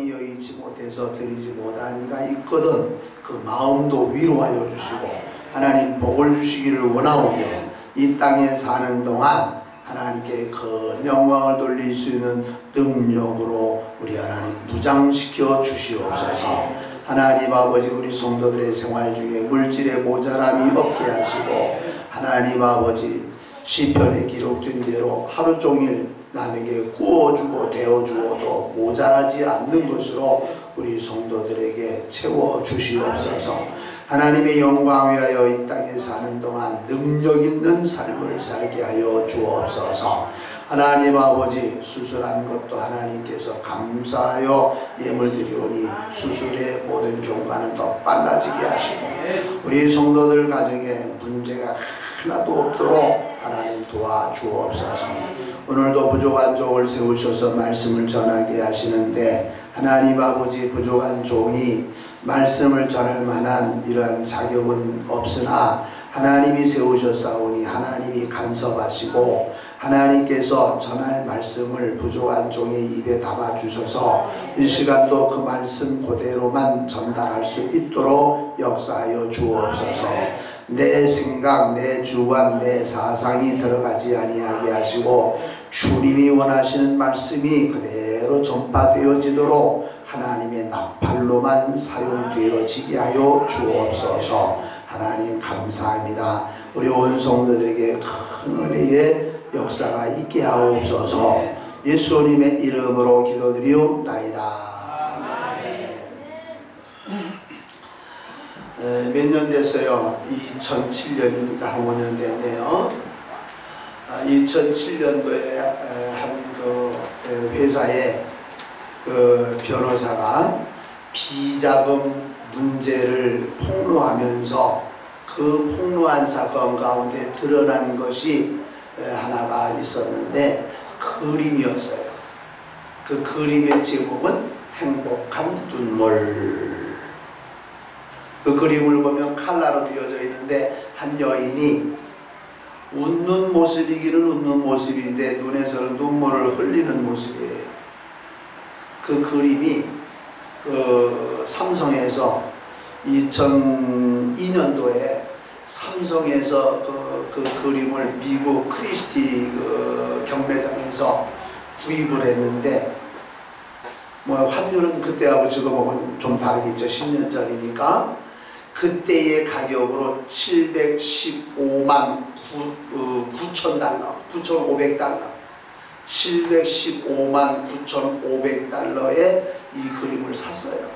영원히 여의치 못해서 드리지 못한 이가 있거든 그 마음도 위로하여 주시고 하나님 복을 주시기를 원하오며 이 땅에 사는 동안 하나님께 큰 영광을 돌릴 수 있는 능력으로 우리 하나님 무장시켜 주시옵소서. 하나님 아버지 우리 성도들의 생활 중에 물질의 모자람이 없게 하시고 하나님 아버지 시편에 기록된 대로 하루 종일 남에게 구워주고 데워주어도 모자라지 않는 것으로 우리 성도들에게 채워주시옵소서. 하나님의 영광 위하여 이 땅에 사는 동안 능력 있는 삶을 살게 하여 주옵소서. 하나님 아버지 수술한 것도 하나님께서 감사하여 예물 드리오니 수술의 모든 경과는 더 빨라지게 하시고 우리 성도들 가정에 문제가 하나도 없도록 하나님 도와주옵소서. 오늘도 부족한 종을 세우셔서 말씀을 전하게 하시는데 하나님 아버지 부족한 종이 말씀을 전할 만한 이러한 자격은 없으나 하나님이 세우셨사오니 하나님이 간섭하시고 하나님께서 전할 말씀을 부족한 종의 입에 담아주셔서 이 시간도 그 말씀 그대로만 전달할 수 있도록 역사하여 주옵소서. 내 생각, 내 주관, 내 사상이 들어가지 아니하게 하시고 주님이 원하시는 말씀이 그대로 전파되어지도록 하나님의 나팔로만 사용되어지게 하여 주옵소서. 하나님 감사합니다. 우리 온 성도들에게 큰 은혜의 역사가 있게 하옵소서. 예수님의 이름으로 기도드리옵나이다. 몇 년 됐어요? 2007년이니까 한 5년 됐네요. 2007년도에 한 그 회사에 그 변호사가 비자금 문제를 폭로하면서 그 폭로한 사건 가운데 드러난 것이 하나가 있었는데 그림이었어요. 그 그림의 제목은 행복한 눈물. 그 그림을 보면 칼라로 되어져 있는데 한 여인이 웃는 모습이기는 웃는 모습인데 눈에서는 눈물을 흘리는 모습이에요. 그 그림이 그 삼성에서 2002년도에 삼성에서 그 그림을 미국 크리스티 그 경매장에서 구입을 했는데 뭐 환율은 그때하고 지금하고는 좀 다르겠죠. 10년 전이니까 그때의 가격으로 715만 9천 달러, 9,500달러 715만 9,500달러에 이 그림을 샀어요.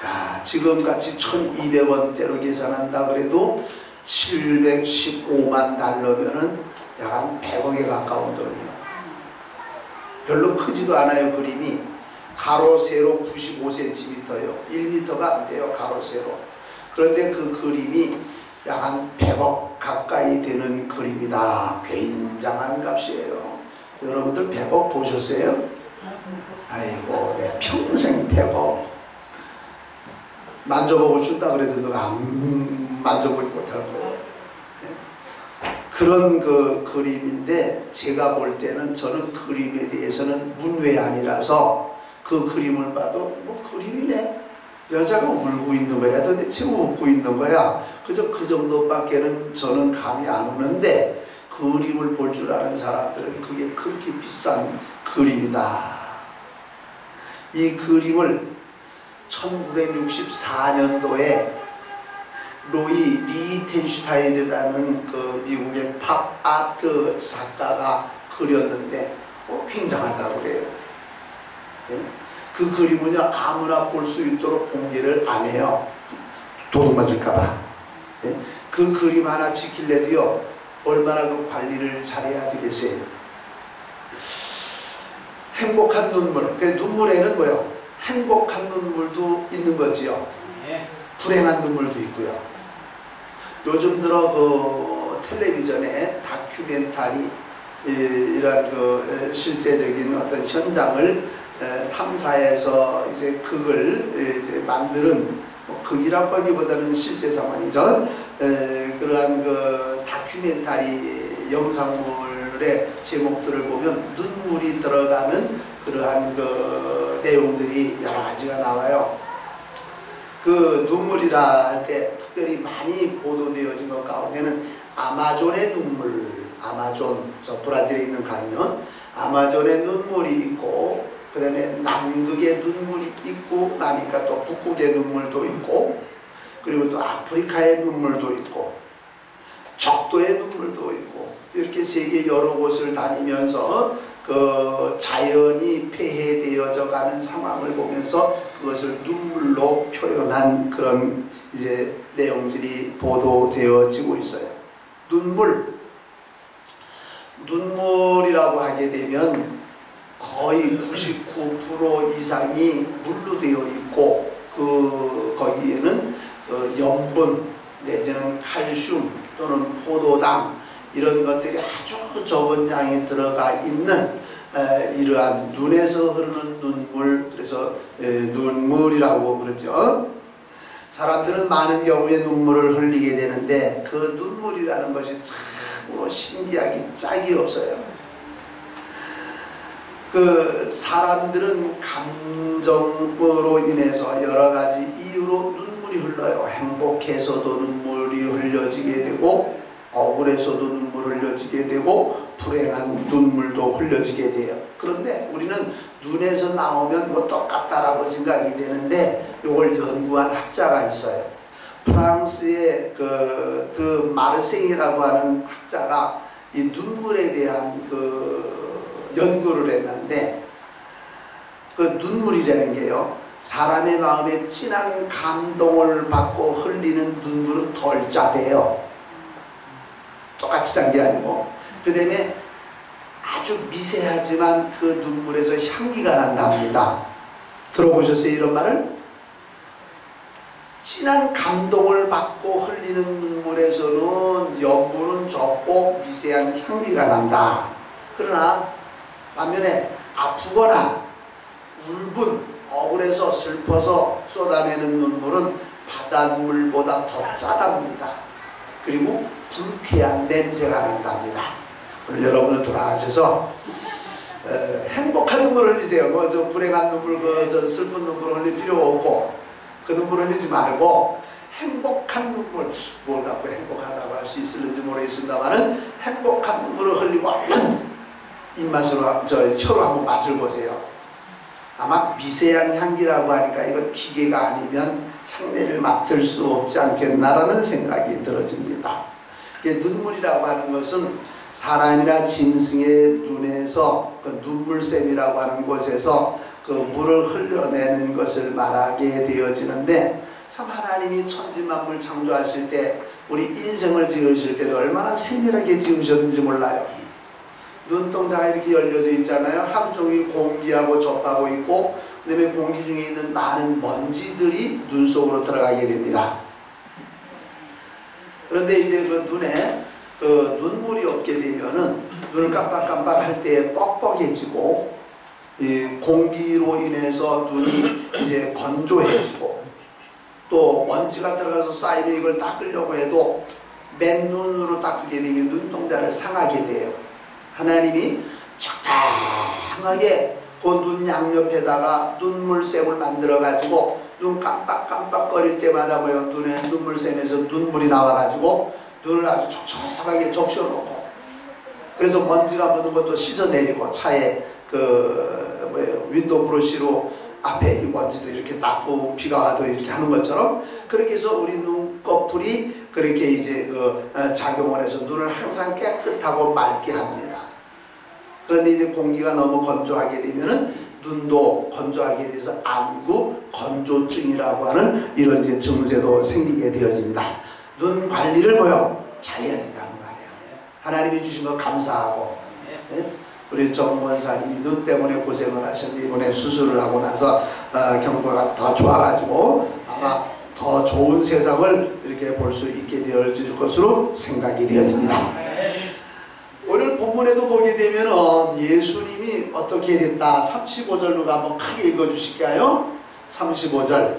야, 지금같이 1200원대로 계산한다 그래도 715만 달러면은 약 한 100억에 가까운 돈이에요. 별로 크지도 않아요. 그림이 가로 세로 95cm예요. 1m가 안 돼요. 가로 세로. 그런데 그 그림이 약 한 100억 가까이 되는 그림이다. 굉장한 값이에요. 여러분들 100억 보셨어요? 아이고, 내 평생 100억 만져보고 싶다 그래도 너가 안 만져보지 못할 거예요. 그런 그 그림인데 제가 볼 때는 저는 그림에 대해서는 문외한이라서 그 그림을 봐도 뭐 그림이네. 여자가 울고 있는 거야. 도대체 웃고 있는 거야. 그저 그 정도밖에는 저는 감이 안 오는데 그림을 볼 줄 아는 사람들은 그게 그렇게 비싼 그림이다. 이 그림을 1964년도에 로이 리텐슈타인이라는 그 미국의 팝 아트 작가가 그렸는데 굉장하다고 그래요. 그 그림은요 아무나 볼 수 있도록 공개를 안 해요. 도둑 맞을까봐. 그 그림 하나 지키려도요 얼마나 그 관리를 잘해야 되겠어요. 행복한 눈물. 그 눈물에는 뭐요? 행복한 눈물도 있는 거지요. 불행한 눈물도 있고요. 요즘 들어 그 텔레비전에 다큐멘터리 이런 그 실제적인 어떤 현장을 탐사해서 이제 극을 이제 만드는 뭐 극이라고 하기보다는 실제 상황이죠. 그러한 그 다큐멘터리 영상물의 제목들을 보면 눈물이 들어가는 그러한 그 내용들이 여러 가지가 나와요. 그 눈물이라 할 때 특별히 많이 보도되어진 것 가운데는 아마존의 눈물, 아마존, 저 브라질에 있는 강연, 아마존의 눈물이 있고, 그 다음에 남극의 눈물이 있고 나니까 또 북극의 눈물도 있고, 그리고 또 아프리카의 눈물도 있고, 적도의 눈물도 있고, 이렇게 세계 여러 곳을 다니면서 그 자연이 폐해되어져 가는 상황을 보면서 그것을 눈물로 표현한 그런 이제 내용들이 보도되어지고 있어요. 눈물이라고 하게 되면 거의 99% 이상이 물로 되어 있고, 거기에는 염분 내지는 칼슘 또는 포도당 이런 것들이 아주 적은 양이 들어가 있는 이러한 눈에서 흐르는 눈물, 그래서 눈물이라고 그러죠. 사람들은 많은 경우에 눈물을 흘리게 되는데 그 눈물이라는 것이 참으로 신기하기 짝이 없어요. 그 사람들은 감정으로 인해서 여러 가지 이유로 눈물이 흘러요. 행복해서도 눈물이 흘려지게 되고, 억울해서도 눈물 흘려지게 되고, 불행한 눈물도 흘려지게 돼요. 그런데 우리는 눈에서 나오면 뭐 똑같다라고 생각이 되는데, 이걸 연구한 학자가 있어요. 프랑스의 그 마르생이라고 하는 학자가 이 눈물에 대한 연구를 했는데, 그 눈물이라는 게요, 사람의 마음에 진한 감동을 받고 흘리는 눈물은 덜 짜대요. 똑같이 짠 게 아니고. 그 다음에 아주 미세하지만 그 눈물에서 향기가 난답니다. 들어보셨어요, 이런 말을? 진한 감동을 받고 흘리는 눈물에서는 염분은 적고 미세한 향기가 난다. 그러나 반면에 아프거나 울분, 억울해서 슬퍼서 쏟아내는 눈물은 바닷물보다 더 짜답니다. 그리고 불쾌한 냄새가 난답니다. 오늘 여러분들 돌아가셔서 행복한 눈물 흘리세요. 저 불행한 눈물, 저 슬픈 눈물 흘릴 필요 없고, 그 눈물 흘리지 말고 행복한 눈물, 뭘 갖고 행복하다고 할 수 있을는지 모르겠습니다만은 행복한 눈물을 흘리고 얼른 입맛으로, 혀로 한번 맛을 보세요. 아마 미세한 향기라고 하니까 이건 기계가 아니면 향내를 맡을 수 없지 않겠나라는 생각이 들어집니다. 눈물이라고 하는 것은 사람이나 짐승의 눈에서 그 눈물샘이라고 하는 곳에서 그 물을 흘려내는 것을 말하게 되어지는데, 참 하나님이 천지만물 창조하실 때, 우리 인생을 지으실 때도 얼마나 세밀하게 지으셨는지 몰라요. 눈동자가 이렇게 열려져 있잖아요. 하루 종일 공기하고 접하고 있고, 그 다음에 공기 중에 있는 많은 먼지들이 눈 속으로 들어가게 됩니다. 그런데 이제 그 눈에 눈물이 없게 되면은 눈을 깜빡깜빡 할 때 뻑뻑해지고, 이 공기로 인해서 눈이 이제 건조해지고, 또 먼지가 들어가서 쌓이면 이걸 닦으려고 해도 맨눈으로 닦게 되면 눈동자를 상하게 돼요. 하나님이 적당하게 그 눈 양옆에다가 눈물샘을 만들어 가지고 눈 깜빡깜빡거릴 때마다 뭐요, 눈에 눈물샘에서 눈물이 나와 가지고 눈을 아주 촉촉하게 적셔놓고, 그래서 먼지가 묻은 것도 씻어내리고, 차에 윈도우 브러쉬로 앞에 이 먼지도 이렇게 닦고, 비가 와도 이렇게 하는 것처럼 그렇게 해서 우리 눈꺼풀이 그렇게 이제 작용을 해서 눈을 항상 깨끗하고 맑게 합니다. 그런데 이제 공기가 너무 건조하게 되면은 눈도 건조하게 돼서 안구 건조증이라고 하는 이런 이제 증세도 생기게 되어집니다. 눈 관리를 잘해야 된다는 말이에요. 하나님이 주신 거 감사하고, 예? 우리 정권사님이 눈 때문에 고생을 하셨는데 이번에 수술을 하고 나서 경과가 더 좋아가지고 아마 더 좋은 세상을 이렇게 볼 수 있게 되어질 것으로 생각이 되어집니다. 오늘 본문에도 보게 되면 예수님이 어떻게 됐다. 35절 누가 한번 크게 읽어주실까요? 35절.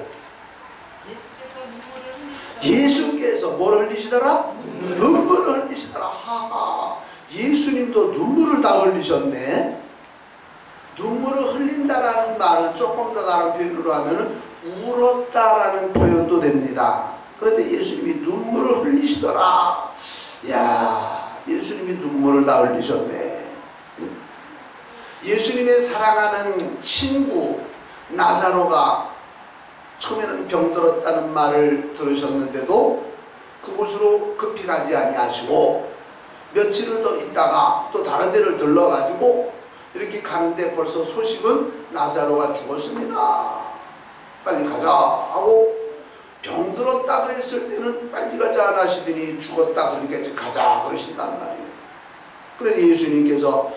예수께서 뭘 흘리시더라? 눈물을 흘리시더라. 하하, 예수님도 눈물을 다 흘리셨네. 눈물을 흘린다라는 말은 조금 더 다른 표현으로 하면은 울었다라는 표현도 됩니다. 그런데 예수님이 눈물을 흘리시더라. 야, 예수님이 눈물을 다 흘리셨네. 예수님의 사랑하는 친구 나사로가 처음에는 병들었다는 말을 들으셨는데도 그곳으로 급히 가지 아니하시고 며칠을 더 있다가 또 다른 데를 들러가지고 이렇게 가는데 벌써 소식은 나사로가 죽었습니다. 빨리 가자 하고 병들었다 그랬을 때는 빨리 가자 안 하시더니 죽었다 그러니까 이제 가자 그러신단 말이에요. 그래서 예수님께서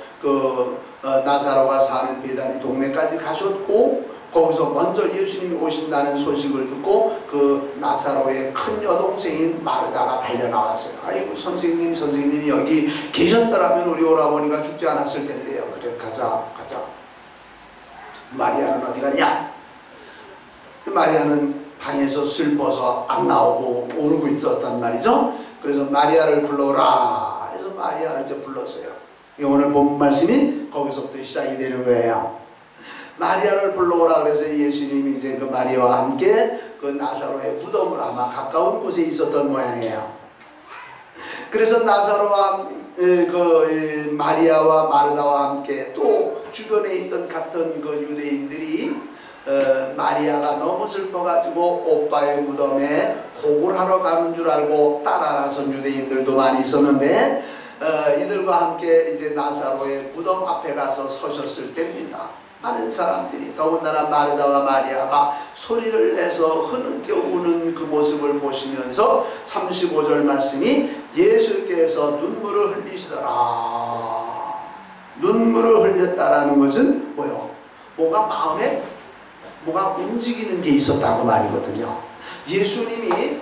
나사로가 사는 베다니 동네까지 가셨고 거기서 먼저 예수님이 오신다는 소식을 듣고 그 나사로의 큰 여동생인 마르다가 달려나왔어요. 아이고 선생님이 여기 계셨더라면 우리 오라버니가 죽지 않았을 텐데요. 그래 가자. 마리아는 어디 갔냐? 마리아는 방에서 슬퍼서 안 나오고 울고 있었단 말이죠. 그래서 마리아를 불러오라 해서 마리아를 이제 불렀어요. 오늘 본 말씀이 거기서부터 시작이 되는 거예요. 마리아를 불러오라 그래서 예수님이 이제 그 마리아와 함께 그 나사로의 무덤을 아마 가까운 곳에 있었던 모양이에요. 그래서 나사로와 마리아와 마르다와 함께 또 주변에 있던 같은 그 유대인들이 마리아가 너무 슬퍼가지고 오빠의 무덤에 고골하러 가는 줄 알고 따라 나선 유대인들도 많이 있었는데 이들과 함께 이제 나사로의 무덤 앞에 가서 서셨을 때입니다. 많은 사람들이 더군다나 마르다와 마리아가 소리를 내서 흐느껴 우는 그 모습을 보시면서 35절 말씀이 예수께서 눈물을 흘리시더라. 눈물을 흘렸다라는 것은 뭐요? 뭐가 마음에 뭐가 움직이는 게 있었다고 말이거든요. 예수님이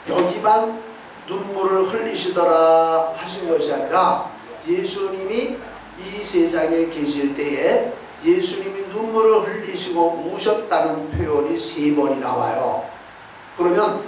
여기만 눈물을 흘리시더라 하신 것이 아니라 예수님이 이 세상에 계실 때에 예수님이 눈물을 흘리시고 우셨다는 표현이 3번이 나와요. 그러면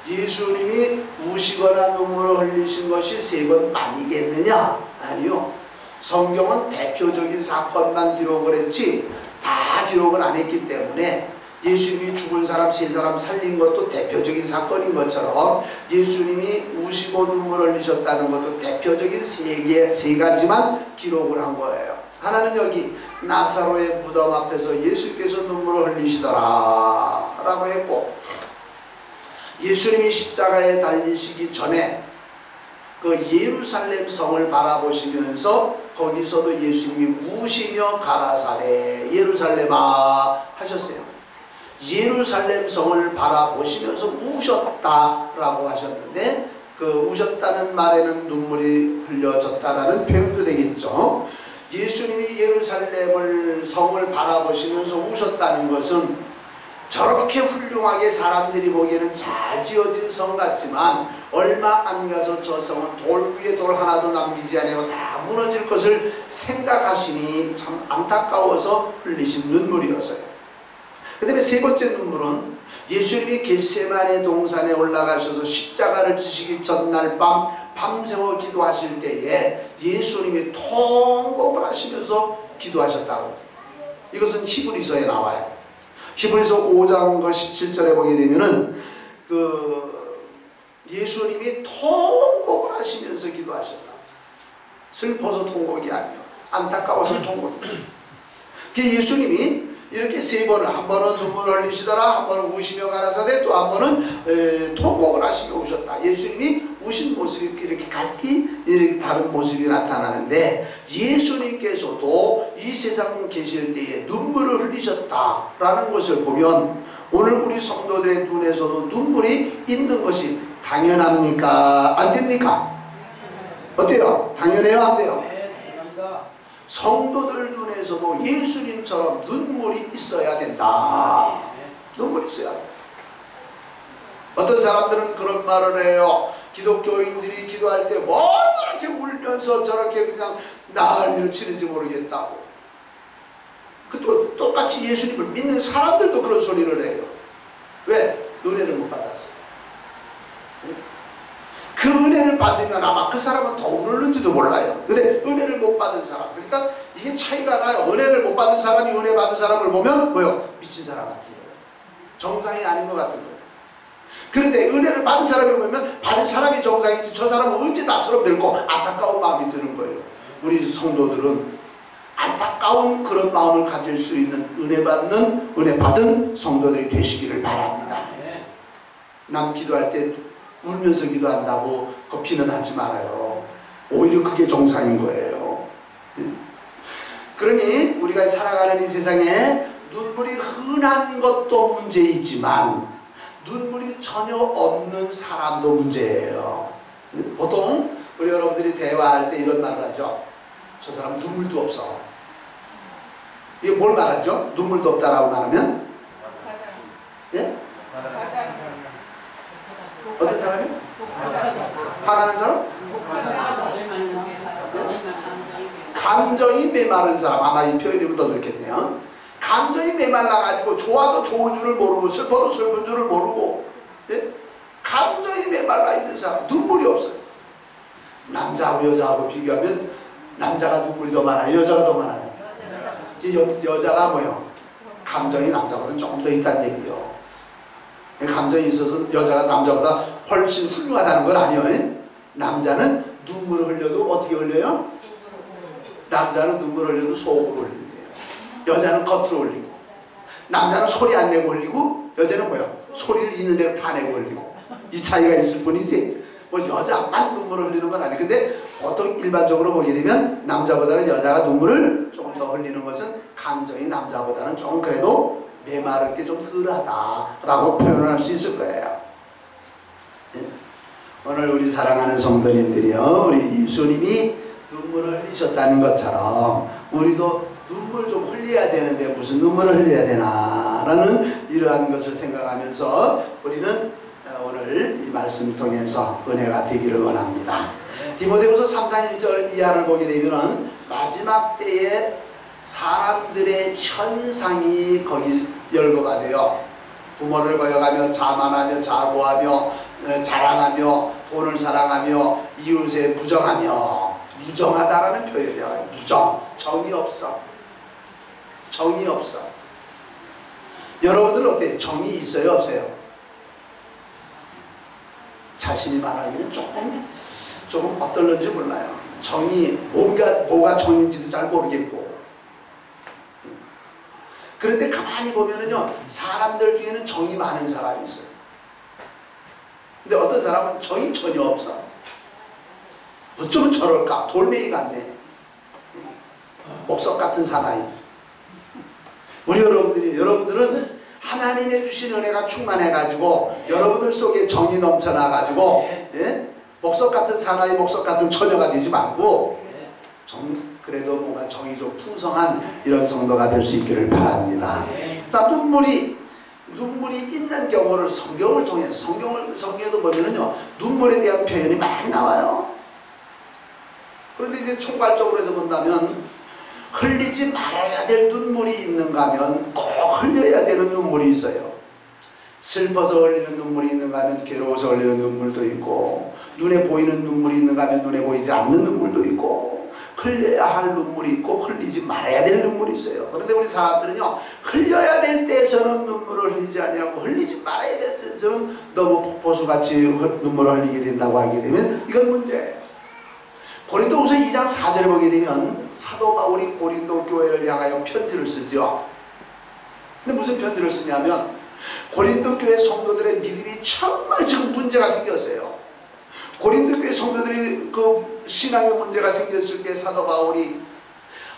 예수님이 우시거나 눈물을 흘리신 것이 3번 만이겠느냐? 아니요. 성경은 대표적인 사건만 기록을 했지 다 기록을 안 했기 때문에 예수님이 죽은 사람 3사람 살린 것도 대표적인 사건인 것처럼 예수님이 우시고 눈물을 흘리셨다는 것도 대표적인 3가지만 기록을 한 거예요. 하나는 여기 나사로의 무덤 앞에서 예수께서 눈물을 흘리시더라 라고 했고, 예수님이 십자가에 달리시기 전에 그 예루살렘 성을 바라보시면서 거기서도 예수님이 우시며 가라사대 예루살렘아 하셨어요. 예루살렘 성을 바라보시면서 우셨다라고 하셨는데 그 우셨다는 말에는 눈물이 흘려졌다라는 표현도 되겠죠. 예수님이 예루살렘을 성을 바라보시면서 우셨다는 것은 저렇게 훌륭하게 사람들이 보기에는 잘 지어진 성 같지만 얼마 안 가서 저 성은 돌 위에 돌 하나도 남기지 아니하고 다 무너질 것을 생각하시니 참 안타까워서 흘리신 눈물이었어요. 그 다음에 3번째 눈물은 예수님이 겟세마네 동산에 올라가셔서 십자가를 지시기 전날 밤새워 기도하실 때에 예수님이 통곡을 하시면서 기도하셨다고. 이것은 히브리서에 나와요. 히브리서 5장 17절에 보게 되면은 예수님이 통곡을 하시면서 기도하셨다. 슬퍼서 통곡이 아니에요. 안타까워서 통곡이에요. 예수님이 이렇게 3번을, 한 번은 눈물을 흘리시더라, 한 번은 우시며 가라사대, 또 한 번은 통곡을 하시며 우셨다. 예수님이 우신 모습이 이렇게 같이 이렇게 다른 모습이 나타나는데 예수님께서도 이 세상 계실 때에 눈물을 흘리셨다라는 것을 보면 오늘 우리 성도들의 눈에서도 눈물이 있는 것이 당연합니까? 안 됩니까? 어때요? 당연해요? 안 돼요? 성도들 눈에서도 예수님처럼 눈물이 있어야 된다. 눈물이 있어야 돼. 어떤 사람들은 그런 말을 해요. 기독교인들이 기도할 때 뭐 저렇게 울면서 저렇게 그냥 난리를 치는지 모르겠다고. 또 똑같이 예수님을 믿는 사람들도 그런 소리를 해요. 왜? 은혜를 못 받았어요. 그 은혜를 받으면 아마 그 사람은 더 오르는지도 몰라요. 근데 은혜를 못 받은 사람, 그러니까 이게 차이가 나요. 은혜를 못 받은 사람이 은혜 받은 사람을 보면 뭐요? 미친 사람 같은 거예요. 정상이 아닌 것 같은 거예요. 그런데 은혜를 받은 사람이 보면 받은 사람이 정상이지 저 사람은 언제 나처럼 될고 안타까운 마음이 드는 거예요. 우리 성도들은 안타까운 그런 마음을 가질 수 있는 은혜 받은 성도들이 되시기를 바랍니다. 남 기도할 때 울면서 기도한다고 거피는 하지 말아요. 오히려 그게 정상인 거예요. 그러니 우리가 살아가는 이 세상에 눈물이 흔한 것도 문제이지만 눈물이 전혀 없는 사람도 문제예요. 보통 우리 여러분들이 대화할 때 이런 말을 하죠. 저 사람 눈물도 없어. 이게 뭘 말하죠? 눈물도 없다라고 말하면? 예? 어떤 사람이요? 화나는 사람? 감정이 메마른 사람. 아마 이 표현이면 더 좋겠네요. 감정이 메말라가지고 좋아도 좋은 줄을 모르고 슬퍼도 슬픈 줄을 모르고, 예? 감정이 메말라 있는 사람, 눈물이 없어요. 남자하고 여자하고 비교하면 남자가 눈물이 더 많아요? 여자가 더 많아요? 여자가 뭐요? 감정이 남자보다 조금 더 있다는 얘기요. 감정이 있어서 여자가 남자보다 훨씬 훌륭하다는 건 아니에요. 남자는 눈물을 흘려도 어떻게 흘려요? 남자는 눈물을 흘려도 속으로 흘린대요. 여자는 겉으로 흘리고, 남자는 소리 안 내고 흘리고, 여자는 뭐요? 소리를 있는 대로 다 내고 흘리고. 이 차이가 있을 뿐이지 뭐 여자만 눈물을 흘리는 건 아니에요. 근데 보통 일반적으로 보게 되면 남자보다는 여자가 눈물을 조금 더 흘리는 것은 감정이 남자보다는 조금 그래도 메마를 게 좀 덜하다라고 표현을 할 수 있을 거예요. 네. 오늘 우리 사랑하는 성도님들이요, 우리 예수님이 눈물을 흘리셨다는 것처럼 우리도 눈물 좀 흘려야 되는데 무슨 눈물을 흘려야 되나라는 이러한 것을 생각하면서 우리는 오늘 이 말씀을 통해서 은혜가 되기를 원합니다. 디모데후서 3장 1절 이하를 보게 되면 마지막 때에 사람들의 현상이 거기 열거가 돼요. 부모를 거역하며 자만하며 자고하며 자랑하며 돈을 사랑하며 이웃에 부정하며, 무정하다라는 표현이에요. 무정, 정이 없어. 정이 없어. 여러분들은 어때요? 정이 있어요, 없어요? 자신이 말하기는 조금 어떨런지 몰라요. 정이 뭐가 정인지도 잘 모르겠고. 그런데 가만히 보면은요, 사람들 중에는 정이 많은 사람이 있어요. 근데 어떤 사람은 정이 전혀 없어. 어쩌면 저럴까? 돌멩이 같네. 목석 같은 사나이. 우리 여러분들은 하나님의 주신 은혜가 충만해가지고 여러분들 속에 정이 넘쳐나가지고, 예? 목석 같은 사나이, 목석 같은 처녀가 되지 말고 그래도 뭔가 정이 좀 풍성한 이런 성도가 될 수 있기를 바랍니다. 자, 눈물이 있는 경우를 성경을 통해서, 성경에도 보면은요, 눈물에 대한 표현이 많이 나와요. 그런데 이제 총괄적으로 해서 본다면, 흘리지 말아야 될 눈물이 있는가 하면 꼭 흘려야 되는 눈물이 있어요. 슬퍼서 흘리는 눈물이 있는가 하면 괴로워서 흘리는 눈물도 있고, 눈에 보이는 눈물이 있는가 하면 눈에 보이지 않는 눈물도 있고, 흘려야 할 눈물이 있고 흘리지 말아야 될 눈물이 있어요. 그런데 우리 사람들은요, 흘려야 될 때에서는 눈물을 흘리지 않냐고, 흘리지 말아야 될 때에서는 너무 폭포수같이 눈물을 흘리게 된다고 하게 되면 이건 문제예요. 고린도후서 2장 4절에 보게 되면 사도 바울이 고린도 교회를 향하여 편지를 쓰죠. 근데 무슨 편지를 쓰냐면, 고린도 교회 성도들의 믿음이 정말 지금 문제가 생겼어요. 고린도 교회 성도들이 그 신앙의 문제가 생겼을 때 사도 바울이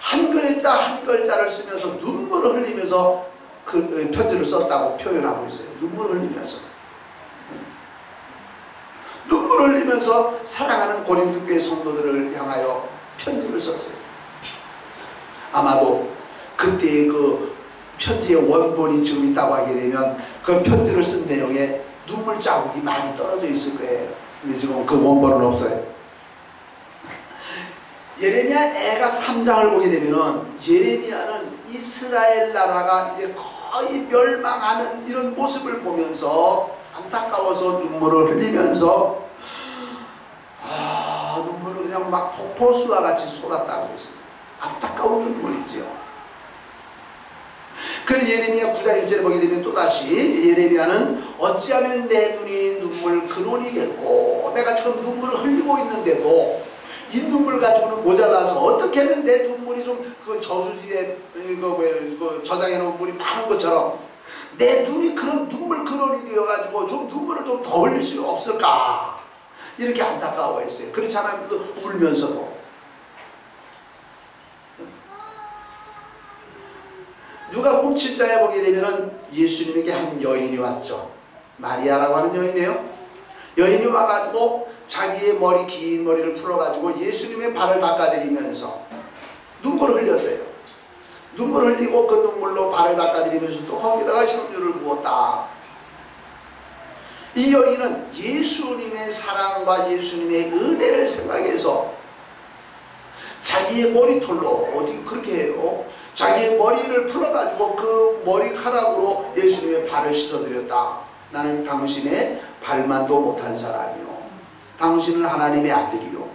한 글자 한 글자를 쓰면서 눈물을 흘리면서 그 편지를 썼다고 표현하고 있어요. 눈물을 흘리면서. 눈물을 흘리면서 사랑하는 고린도 교회 성도들을 향하여 편지를 썼어요. 아마도 그때의 그 편지의 원본이 지금 있다고 하게 되면 그 편지를 쓴 내용에 눈물 자국이 많이 떨어져 있을 거예요. 근데 지금 그 원본은 없어요. 예레미야 애가 3장을 보게 되면은, 예레미야는 이스라엘 나라가 이제 거의 멸망하는 이런 모습을 보면서 안타까워서 눈물을 흘리면서 그냥 막 폭포수와 같이 쏟았다고 했어요. 안타까운 눈물이죠. 그 예레미야 9장 1절에 보게 되면 또다시 예레미야는 어찌하면 내 눈이 눈물 근원이 됐고, 내가 지금 눈물을 흘리고 있는데도 이 눈물 가지고는 모자라서 어떻게 하면 내 눈물이 좀 그 저수지에 그 저장해 놓은 물이 많은 것처럼 내 눈이 그런 눈물 근원이 되어 가지고 좀 눈물을 좀 더 흘릴 수 없을까, 이렇게 안타까워했어요. 그렇지 않아요? 울면서도. 누가복음 7장에 보게 되면은 예수님에게 한 여인이 왔죠. 마리아라고 하는 여인이에요. 여인이 와가지고 자기의 머리, 긴 머리를 풀어가지고 예수님의 발을 닦아드리면서 눈물을 흘렸어요. 눈물을 흘리고 그 눈물로 발을 닦아드리면서 또 거기다가 향유를 부었다. 이 여인은 예수님의 사랑과 예수님의 은혜를 생각해서 자기의 머리털로, 어디 그렇게 해요, 자기의 머리를 풀어가지고 그 머리카락으로 예수님의 발을 씻어드렸다. 나는 당신의 발만도 못한 사람이요, 당신은 하나님의 아들이요,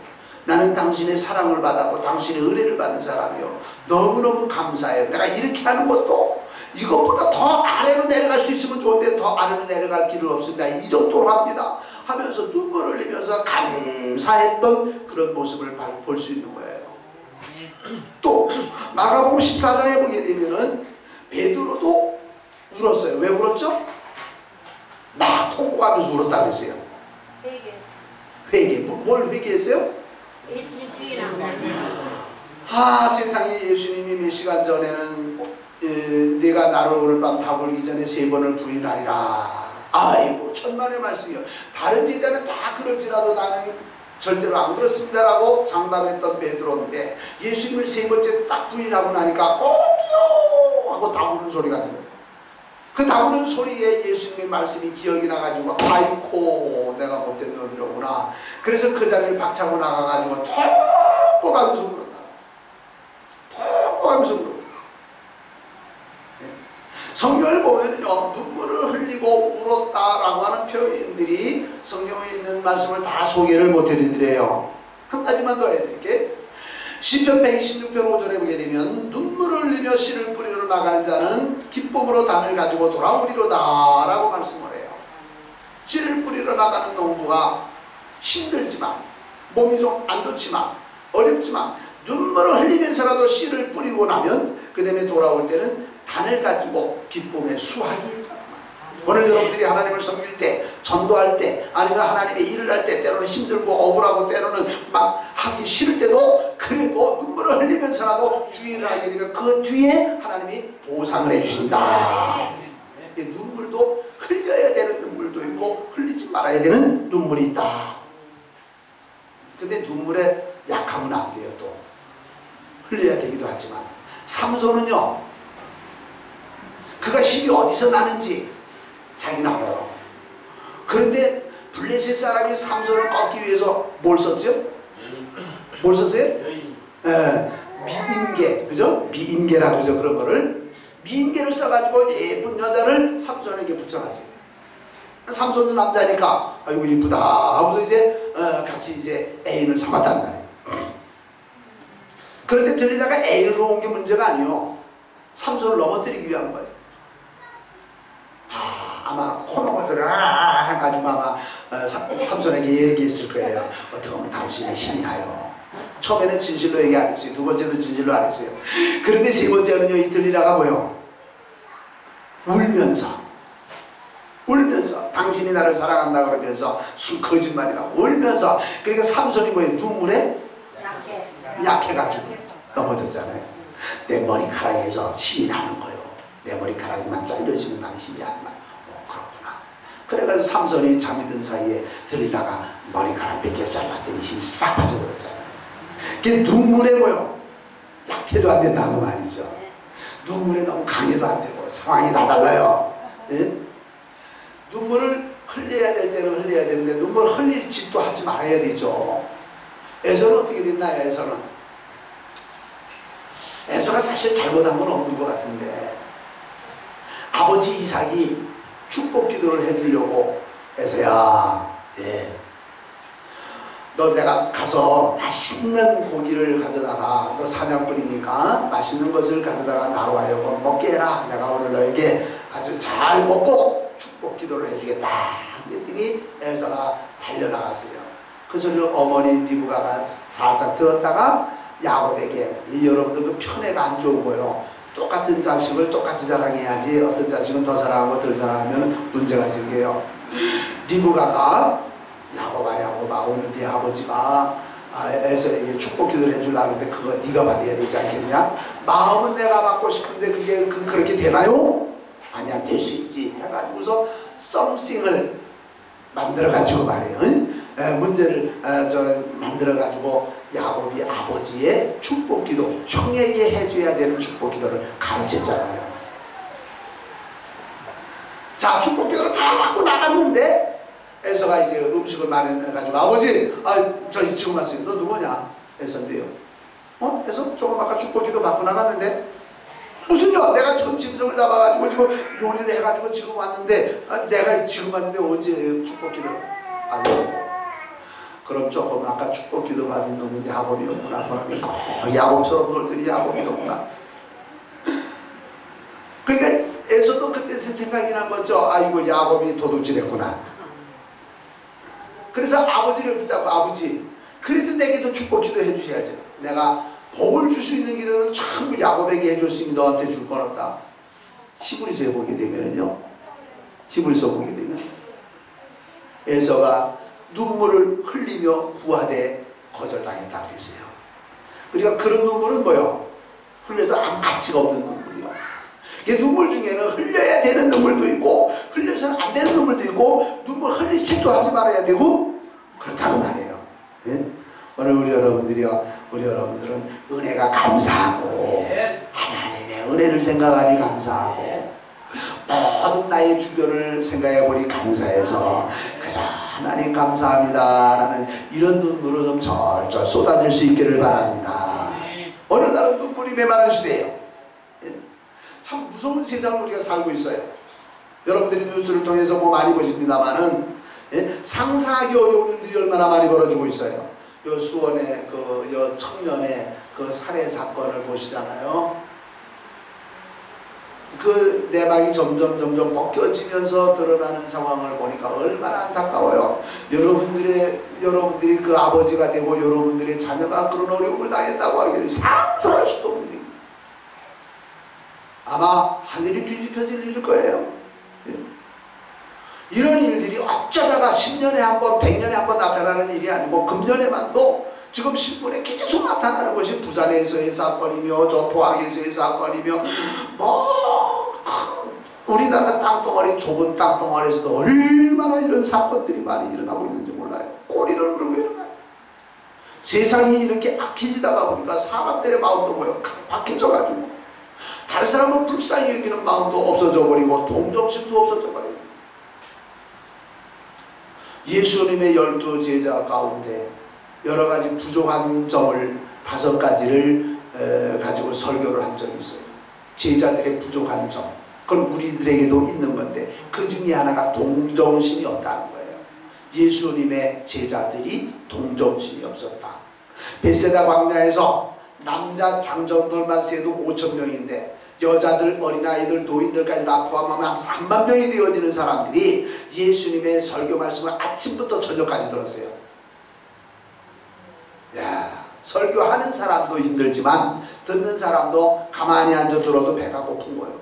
나는 당신의 사랑을 받았고 당신의 은혜를 받은 사람이요, 너무너무 감사해요. 내가 이렇게 하는 것도 이것보다 더 아래로 내려갈 수 있으면 좋은데 더 아래로 내려갈 길은 없습니다. 이 정도로 합니다 하면서 눈물을 흘리면서 감사했던 그런 모습을 볼 수 있는 거예요. 또 마가복음 14장에 보게 되면은 베드로도 울었어요. 왜 울었죠? 막 통곡하면서 울었다고 했어요. 회개. 뭘 회개했어요? 예수님 부인한 세상에 예수님이 몇 시간 전에는 내가 나를 오늘 밤 다 굴기 전에 3번을 부인하리라. 아이고, 천만의 말씀이요. 다른 제자는 다 그럴지라도 나는 절대로 안 그렇습니다라고 장담했던 베드로인데 예수님을 3번째 딱 부인하고 나니까 꼭이요 하고 다구는 소리가 들려요. 그 다구는 소리에 예수님의 말씀이 기억이 나가지고 아이코, 내가 못된 놈이로구나. 그래서 그 자리를 박차고 나가가지고 통곡하면서 울었다. 통곡하면서 울었다. 성경을 보면요, 눈물을 흘리고 울었다라고 하는 표현들이 성경에 있는 말씀을 다 소개를 못 해드려요. 한 가지만 더 해드릴게. 시편 126편 5절에 보게 되면 눈물을 흘리며 씨를 뿌리러 나가는 자는 기쁨으로 단을 가지고 돌아오리로다 라고 말씀을 해요. 씨를 뿌리러 나가는 농부가 힘들지만, 몸이 좀 안 좋지만, 어렵지만 눈물을 흘리면서라도 씨를 뿌리고 나면 그 다음에 돌아올 때는 단을 가지고 기쁨의 수확이 있다. 오늘 여러분들이 하나님을 섬길 때, 전도할 때, 아니면 하나님의 일을 할 때 때로는 힘들고 억울하고 때로는 막 하기 싫을 때도 그래도 눈물을 흘리면서라도 주의를 하게 되면 그 뒤에 하나님이 보상을 해주신다. 눈물도 흘려야 되는 눈물도 있고 흘리지 말아야 되는 눈물이 있다. 근데 눈물에 약하면 안 돼요. 또 흘려야 되기도 하지만 삼손은요, 그가 힘이 어디서 나는지 자기는 알아요. 그런데 블레셋 사람이 삼손을 꺾기 위해서 뭘 썼죠? 뭘 썼어요? 미인계, 그죠? 미인계라고 그러죠. 그런 거를 미인계를 써가지고 예쁜 여자를 삼손에게 붙여놨어요. 삼손도 남자니까 아이고 이쁘다 하고서 이제 같이 이제 애인을 삼았단 말이에요. 그런데 들리다가 애인을 놓은 게 문제가 아니요, 삼손을 넘어뜨리기 위한 거예요. 아마 코너를 해가지고 아마 삼손에게 얘기했을 거예요. 어떻게 보면 당신의 힘이 나요. 처음에는 진실로 얘기 안 했어요. 두 번째도 진실로 안 했어요. 그런데 세 번째는요, 이 들리다가 뭐요? 울면서 당신이 나를 사랑한다 그러면서 거짓말이라 울면서, 그러니까 삼손이 뭐예요? 눈물에 약해가지고 넘어졌잖아요. 내 머리카락에서 힘이 나는 거예요. 내 머리카락만 잘려지면 나는 힘이 안 나. 그렇구나. 그래가지고 삼손이 잠이 든 사이에 들리다가 머리카락 몇 개 잘랐더니 힘이 싹 빠져버렸잖아요. 그게 눈물에 뭐요? 약해도 안 된다는 말이죠. 눈물에 너무 강해도 안 되고 상황이 다 달라요. 예? 눈물을 흘려야 될 때는 흘려야 되는데 눈물 흘릴 짓도 하지 말아야 되죠. 에서는 어떻게 됐나요? 에서가 사실 잘못한 건 없는 것 같은데, 아버지 이삭이 축복 기도를 해주려고 에서야, 너 내가 가서 맛있는 고기를 가져다가, 너 사냥꾼이니까 맛있는 것을 가져다가 나로 하여금 먹게 해라. 내가 오늘 너에게 아주 잘 먹고 축복 기도를 해주겠다. 그랬더니 에서가 달려나갔어요. 그 소리를 어머니 리브가가 살짝 들었다가 야곱에게, 여러분들 그 편애가 안 좋은 거예요. 똑같은 자식을 똑같이 사랑해야지 어떤 자식은 더 사랑하고 덜 사랑하면 문제가 생겨요. 리브가가 야곱아 오늘 네 아버지가 에서에게 축복 기도를 해주려고 하는데 그거 네가 받아야 되지 않겠냐? 마음은 내가 받고 싶은데 그게 그렇게 되나요? 아니야, 될 수 있지 해가지고서 썸씽을 만들어가지고 말이에요. 문제를 만들어가지고 야곱이 아버지의 축복기도, 형에게 해줘야 되는 축복기도를 가르쳤잖아요. 자, 축복기도를 다 받고 나갔는데 에서가 이제 음식을 마련해가지고, 아버지, 저 지금 왔어요. 너 누구냐? 에서인데요. 에서 조금 아까 축복기도 받고 나갔는데, 무슨요? 내가 지금 짐승을 잡아가지고 지금 요리를 해가지고 지금 왔는데, 내가 지금 왔는데 언제 축복기도를? 아니요. 그럼 조금 아까 축복기도 받은 놈이 야곱이었구나. 그러면 야곱처럼 놀더니 야곱이었구나. 그러니까 에서도 그때 생각이 난 거죠. 아이고, 야곱이 도둑질했구나. 그래서 아버지를 붙잡고, 아버지, 그래도 내게도 축복기도 해주셔야죠. 내가 복을 줄 수 있는 기도는 전부 야곱에게 해줄 수 있는, 너한테 줄 건 없다. 히브리서에 보게 되면은요, 히브리서 보게 되면 에서가 눈물을 흘리며 부하되 거절당했다 그랬어요. 그러니까 그런 눈물은 뭐요? 흘려도 아무 가치가 없는 눈물이요. 눈물 중에는 흘려야 되는 눈물도 있고 흘려서는 안 되는 눈물도 있고, 눈물 흘릴 짓도 하지 말아야 되고 그렇다고 말해요. 네? 오늘 우리 여러분들은 은혜가 감사하고, 하나님의 은혜를 생각하니 감사하고, 모든 나의 주변을 생각해보니 감사해서 그저 하나님 감사합니다 라는 이런 눈물을 좀 절절 쏟아질 수 있기를 바랍니다. 오늘날은 눈물이 메마른 시대예요. 참 무서운 세상을 우리가 살고 있어요. 여러분들이 뉴스를 통해서 많이 보십니다만은, 상상하기 어려운 일들이 얼마나 많이 벌어지고 있어요. 요 수원의 요 청년의 그 살해 사건을 보시잖아요. 그 내막이 점점 벗겨지면서 드러나는 상황을 보니까 얼마나 안타까워요. 여러분들이 그 아버지가 되고 여러분들의 자녀가 그런 어려움을 당했다고 하기를 상상할 수도 없는 일. 아마 하늘이 뒤집혀질 일일 거예요. 이런 일들이 어쩌다가 10년에 한 번, 100년에 한 번 나타나는 일이 아니고 금년에만도 지금 신문에 계속 나타나는 것이 부산에서의 사건이며 저 포항에서의 사건이며 우리나라 땅덩어리, 좁은 땅덩어리에서도 얼마나 이런 사건들이 많이 일어나고 있는지 몰라요. 꼬리를 물고 일어나요. 세상이 이렇게 악해지다가 보니까 사람들의 마음도 뭐요? 박해져가지고 다른 사람을 불쌍히 여기는 마음도 없어져 버리고 동정심도 없어져 버려요. 예수님의 12 제자 가운데 여러 가지 부족한 점을 5가지를 가지고 설교를 한 적이 있어요. 제자들의 부족한 점, 그건 우리들에게도 있는 건데 그 중에 하나가 동정심이 없다는 거예요. 예수님의 제자들이 동정심이 없었다. 벳세다 광야에서 남자 장정들만 세도 5,000명인데 여자들, 어린아이들, 노인들까지 다 포함하면 한 3만 명이 되어지는 사람들이 예수님의 설교 말씀을 아침부터 저녁까지 들었어요. 야, 설교하는 사람도 힘들지만 듣는 사람도 가만히 앉아 들어도 배가 고픈 거예요.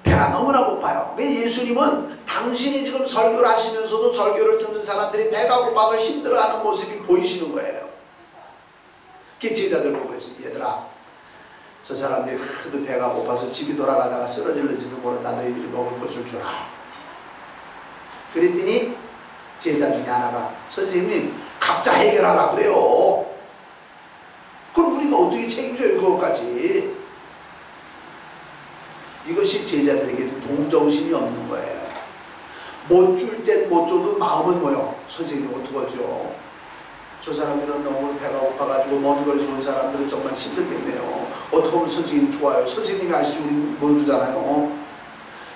배가 너무나 고파요. 예수님은 당신이 지금 설교를 하시면서도 설교를 듣는 사람들이 배가 고파서 힘들어하는 모습이 보이시는 거예요. 그 제자들 보고 그랬어요. 얘들아, 저 사람들이 하도 배가 고파서 집이 돌아가다가 쓰러질는지도 모른다. 너희들이 먹을 것을 주라. 그랬더니 제자 중에 하나가, 선생님 각자 해결하라 그래요. 그럼 우리가 어떻게 책임져요 그것까지. 이것이 제자들에게 동정심이 없는 거예요. 못 줄 땐 못 줘도 마음은 뭐요? 선생님 어떡하죠? 저 사람들은 너무 배가 고파가지고 먼 거리에서 온 사람들은 정말 힘들겠네요. 어떻게 하면 선생님 좋아요. 선생님이 아시지 우리 못 주잖아요.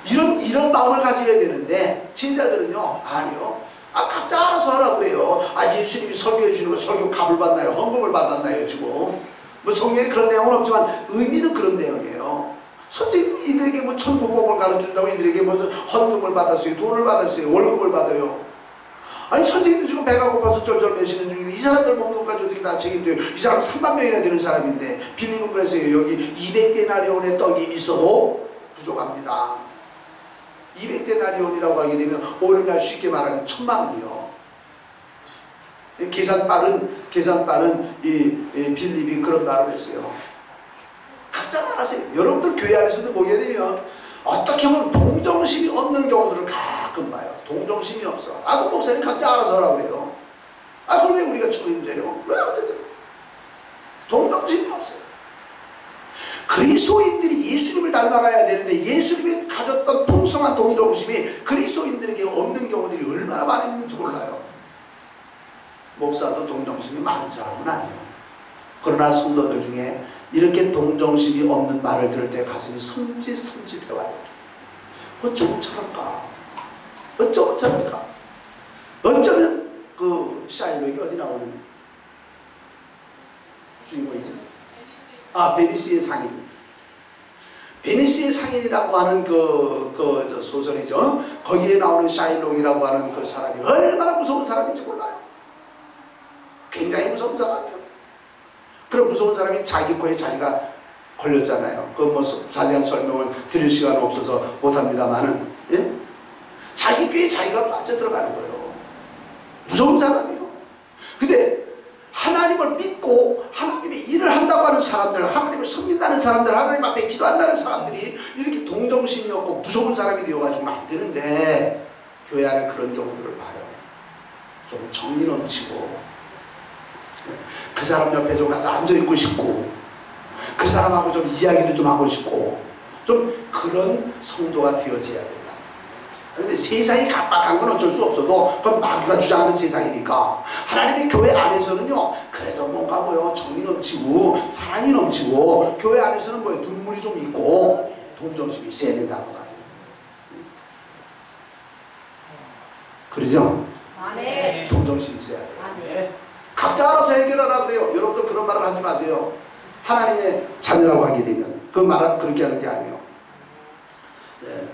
이런 마음을 가져야 되는데 제자들은요, 아니요. 각자 알아서 하라 그래요. 예수님이 설교해 주는 거 설교 값을 받나요? 헌금을 받았나요 지금? 뭐 성경에 그런 내용은 없지만 의미는 그런 내용이에요. 선생님이 이들에게 뭐 천국복을 가르쳐준다고 이들에게 무슨 헌금을 받았어요? 돈을 받았어요? 월급을 받아요? 선생님도 지금 배가 고파서 쩔쩔 매시는 중인데 이 사람들 먹는 것까지 어떻게 다 책임져요? 이 사람 3만 명이나 되는 사람인데 빌립은 그랬어요. 여기 200데나리온의 떡이 있어도 부족합니다. 200데나리온이라고 하게 되면 오늘날 쉽게 말하면 1000만 원이요. 계산 빠른 이 빌립이 그런 말을 했어요. 각자 알아서 해요. 여러분들 교회 안에서도 보게 되면 어떻게 보면 동정심이 없는 경우들을 가끔 봐요. 동정심이 없어. 그 목사님 각자 알아서 하라고 그래요. 그럼 왜 우리가 책임져요? 왜 어쨌든 동정심이 없어요. 그리스도인들이 예수님을 닮아가야 되는데 예수님이 가졌던 풍성한 동정심이 그리스도인들에게 없는 경우들이 얼마나 많이 있는지 몰라요. 목사도 동정심이 많은 사람은 아니에요. 그러나 성도들 중에 이렇게 동정심이 없는 말을 들을 때 가슴이 섬찟해와요. 어쩌면 저럴까? 어쩌면 저럴까? 어쩌면 그 샤일록이 어디 나오는 주인공이지? 베니스의 상인. 베니스의 상인이라고 하는 그 소설이죠. 거기에 나오는 샤일록이라고 하는 그 사람이 얼마나 무서운 사람인지 몰라요. 굉장히 무서운 사람이에요. 그런 무서운 사람이 자기 코에 자기가 걸렸잖아요. 그 뭐 자세한 설명을 드릴 시간 없어서 못합니다만은, 예? 자기 꾀에 자기가 빠져들어가는 거예요. 무서운 사람이에요. 근데 하나님을 믿고 하나님의 일을 한다고 하는 사람들, 하나님을 섬긴다는 사람들, 하나님 앞에 기도한다는 사람들이 이렇게 동정심이 없고 무서운 사람이 되어가지고는 안 되는데 교회 안에 그런 경우들을 봐요. 좀 정이 넘치고 그 사람 옆에 좀 가서 앉아있고 싶고 그 사람하고 좀 이야기도 좀 하고 싶고 좀 그런 성도가 되어져야 된다. 그런데 세상이 각박한 건 어쩔 수 없어도 그건 마귀가 주장하는 세상이니까 하나님의 교회 안에서는요 그래도 뭔가 뭐요 정이 넘치고 사랑이 넘치고 교회 안에서는 뭐요 눈물이 좀 있고 동정심이 있어야 된다고 말이에요. 그러죠? 네. 동정심이 있어야 돼요. 네. 각자 알아서 해결하라 그래요. 여러분들 그런 말을 하지 마세요. 하나님의 자녀라고 하게 되면 그 말은 그렇게 하는 게 아니에요. 네.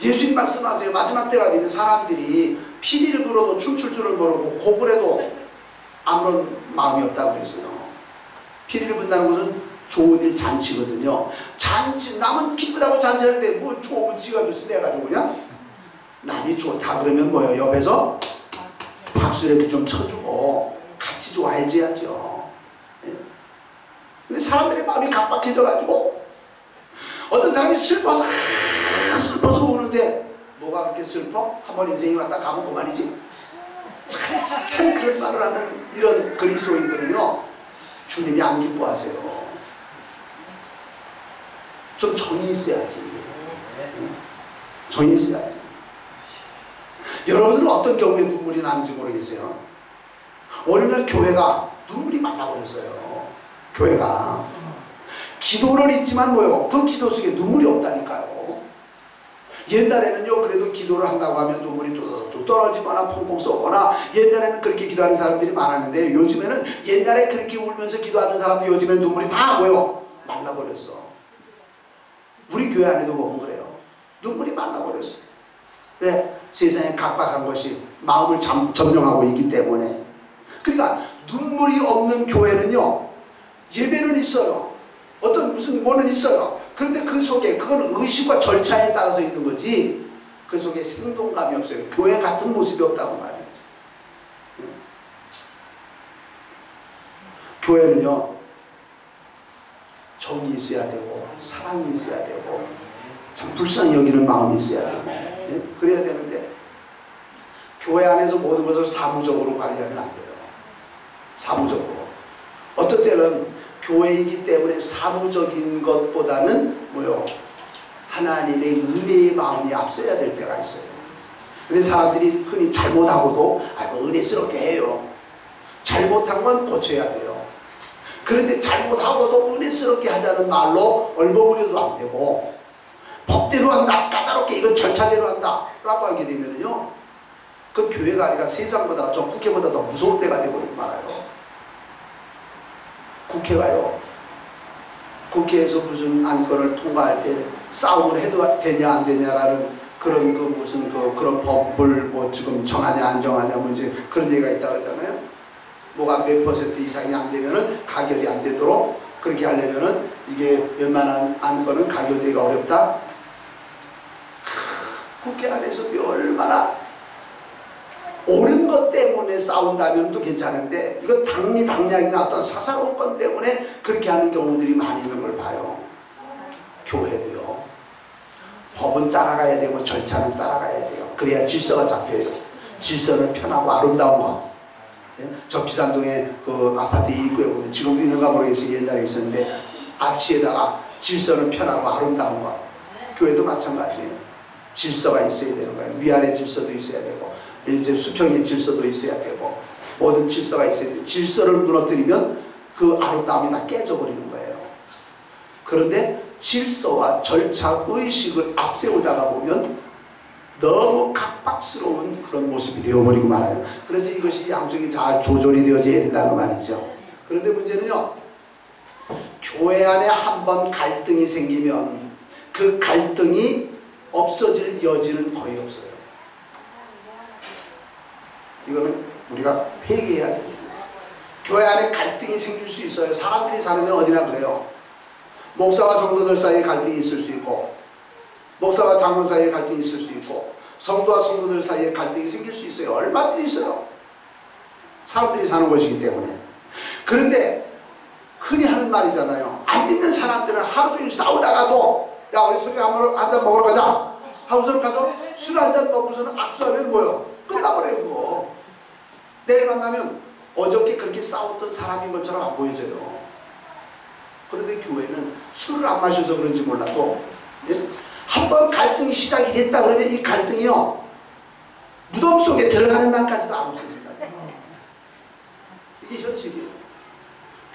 예수님 말씀하세요. 마지막 때가 되면 사람들이 피리를 불어도 춤출 줄을 모르고 곡을 해도 아무런 마음이 없다고 그랬어요. 피리를 분다는 것은 좋은 일 잔치거든요. 잔치, 남은 기쁘다고 잔치하는데 뭐 좋으면 지가 줬어 내가지고 그냥 남이 좋다 그러면 뭐예요? 옆에서 박수라도 좀 쳐주고 같이 좋아해줘야죠. 예? 근데 사람들의 마음이 각박해져가지고 어떤 사람이 슬퍼서 우는데 뭐가 그렇게 슬퍼? 한번 인생이 왔다 가면 그만이지? 참 그런 말을 하는 이런 그리스도인들은요 주님이 안 기뻐하세요. 좀 정이 있어야지. 정이 있어야지. 여러분들은 어떤 경우에 눈물이 나는지 모르겠어요. 오늘날 교회가 눈물이 말라버렸어요. 교회가 기도는 있지만 뭐요? 그 기도 속에 눈물이 없다니까요. 옛날에는요 그래도 기도를 한다고 하면 눈물이 또 떨어지거나 펑펑 쏟거나 옛날에는 그렇게 기도하는 사람들이 많았는데 요즘에는 옛날에 그렇게 울면서 기도하는 사람들 요즘에는 눈물이 다 뭐요? 말라버렸어. 우리 교회 안에도 보면 그래요. 눈물이 말라버렸어. 왜? 세상에 각박한 것이 마음을 점령하고 있기 때문에. 그러니까 눈물이 없는 교회는요 예배는 있어요. 어떤 무슨 뭐는 있어요. 그런데 그 속에 그건 의식과 절차에 따라서 있는 거지 그 속에 생동감이 없어요. 교회 같은 모습이 없다고 말해요. 교회는요 정이 있어야 되고 사랑이 있어야 되고 참 불쌍히 여기는 마음이 있어야 되고 그래야 되는데 교회 안에서 모든 것을 사무적으로 관리하면 안 돼요. 사무적으로. 어떤 때는 교회이기 때문에 사무적인 것보다는 뭐요? 하나님의 은혜의 마음이 앞서야 될 때가 있어요. 근데 사람들이 흔히 잘못하고도 아이고 은혜스럽게 해요. 잘못한 건 고쳐야 돼요. 그런데 잘못하고도 은혜스럽게 하자는 말로 얼버무려도 안 되고 법대로 한다, 까다롭게 이건 절차대로 한다 라고 하게 되면요 그 교회가 아니라 세상보다 저 국회보다 더 무서운 때가 되어버리고 말아요. 국회가요. 국회에서 무슨 안건을 통과할 때 싸움을 해도 되냐 안 되냐라는 그런 그 무슨 그런 법을 뭐 지금 정하냐 안 정하냐 뭐 이제 그런 얘기가 있다 그러잖아요. 뭐가 몇 % 이상이 안 되면은 가결이 안 되도록 그렇게 하려면은 이게 웬만한 안건은 가결되기가 어렵다. 국회 안에서 얼마나 옳은 것 때문에 싸운다면 또 괜찮은데 이거 당리당략이나 어떤 사사로운 것 때문에 그렇게 하는 경우들이 많이 있는 걸 봐요. 교회도요. 법은 따라가야 되고 절차는 따라가야 돼요. 그래야 질서가 잡혀요. 질서는 편하고 아름다운 것. 저 비산동에 그 아파트 입구에 보면 지금도 있는가 모르겠어요. 옛날에 있었는데 아치에다가 질서는 편하고 아름다운 것. 교회도 마찬가지예요. 질서가 있어야 되는 거예요. 위아래 질서도 있어야 되고 이제 수평의 질서도 있어야 되고 모든 질서가 있어야 돼요. 질서를 무너뜨리면 그 아름다움이 다 깨져버리는 거예요. 그런데 질서와 절차, 의식을 앞세우다가 보면 너무 각박스러운 그런 모습이 되어버리고 말아요. 그래서 이것이 양쪽이 잘 조절이 되어져야 된다는 말이죠. 그런데 문제는요, 교회 안에 한번 갈등이 생기면 그 갈등이 없어질 여지는 거의 없어요. 이거는 우리가 회개해야 됩니다. 교회 안에 갈등이 생길 수 있어요. 사람들이 사는 데는 어디나 그래요. 목사와 성도들 사이에 갈등이 있을 수 있고 목사와 장로 사이에 갈등이 있을 수 있고 성도와 성도들 사이에 갈등이 생길 수 있어요. 얼마든지 있어요. 사람들이 사는 것이기 때문에. 그런데 흔히 하는 말이잖아요. 안 믿는 사람들은 하루 종일 싸우다가도 야 우리 술이 한잔 먹으러 가자 하고서는 가서 술 한잔 먹고서는 악수하면 뭐요? 끝나버려요. 그거. 내일 만나면 어저께 그렇게 싸웠던 사람인 것처럼 안 보여져요. 그런데 교회는 술을 안 마셔서 그런지 몰라도 한번 갈등이 시작이 됐다 그러면 이 갈등이요 무덤 속에 들어가는 날까지도 안 없어진다. 이게 현실이에요.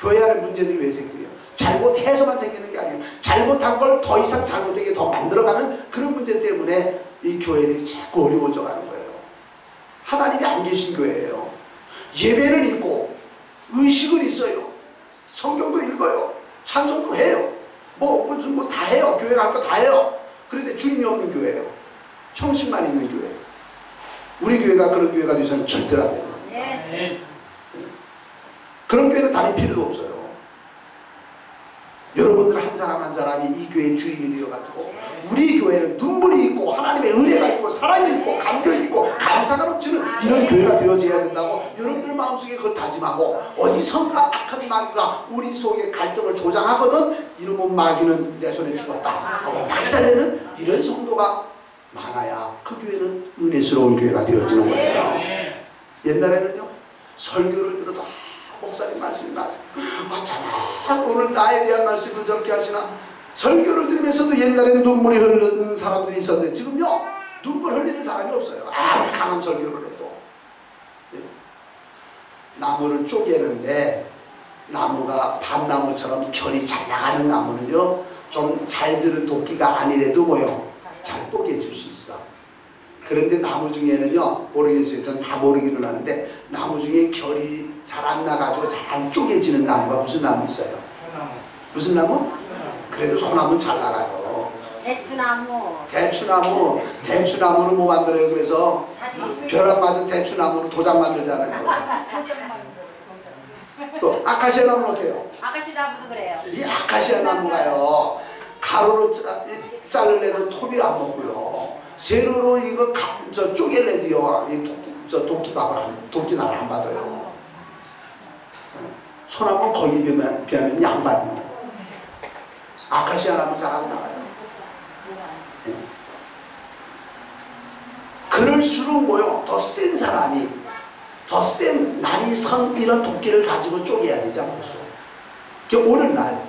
교회 안에 문제들이 왜 생겨요? 잘못해서만 생기는 게 아니에요. 잘못한 걸 더 이상 잘못되게 더 만들어가는 그런 문제 때문에 이 교회들이 자꾸 어려워져 가는 거예요. 하나님이 안 계신 교회예요. 예배는 있고 의식은 있어요. 성경도 읽어요. 찬송도 해요. 뭐 다 해요. 교회 갈 거 다 해요. 그런데 주님이 없는 교회예요. 형식만 있는 교회. 우리 교회가 그런 교회가 되어서는 절대로 안 됩니다. 네. 그런 교회는 다닐 필요도 없어요. 여러분들 한 사람 한 사람이 이 교회의 주인이 되어가지고 우리 교회는 눈물이 있고 하나님의 은혜가 있고 사랑이 있고 감격이 있고 감사가 넘치는 이런 교회가 되어져야 된다고 여러분들 마음속에 그걸 다짐하고 어디선가 악한 마귀가 우리 속에 갈등을 조장하거든 이놈의 마귀는 내 손에 죽었다 박살내는 이런 성도가 많아야 그 교회는 은혜스러운 교회가 되어지는 거예요. 옛날에는요 설교를 들어도 목사님 말씀이 맞아. 참 오늘 나에 대한 말씀을 저렇게 하시나. 설교를 들으면서도 옛날에는 눈물이 흐르는 사람들이 있었는데 지금요 눈물 흘리는 사람이 없어요. 아무리 강한 설교를 해도. 나무를 쪼개는데 나무가 밤나무처럼 결이 잘 나가는 나무는요 좀 잘 들은 도끼가 아니래도 뭐요 잘 뽀개질 수 있어. 그런데 나무 중에는요 모르겠어요. 전 다 모르기는 하는데 나무 중에 결이 잘 안 나가지고 잘 안 쪼개지는 나무가 무슨 나무 있어요? 무슨 나무? 그래도 소나무는 잘 나가요. 대추나무. 대추나무를 뭐 만들어요? 그래서 벼락 맞은 대추나무로 도장 만들잖아요. 또 아카시아 나무는 어때요? 아카시아 나무도 그래요. 이 아카시아 나무가요 가로로 자르려도 톱이 안 먹고요 세로로 이거 쪼갤래도요 도끼날 안 받아요. 소나무 거기 비하면 양반이요. 아카시아 나무 잘 안 나가요. 그럴수록 뭐요 더 센 사람이 더 센 날이 선 이런 도끼를 가지고 쪼개야 되지 않겠어요? 오늘날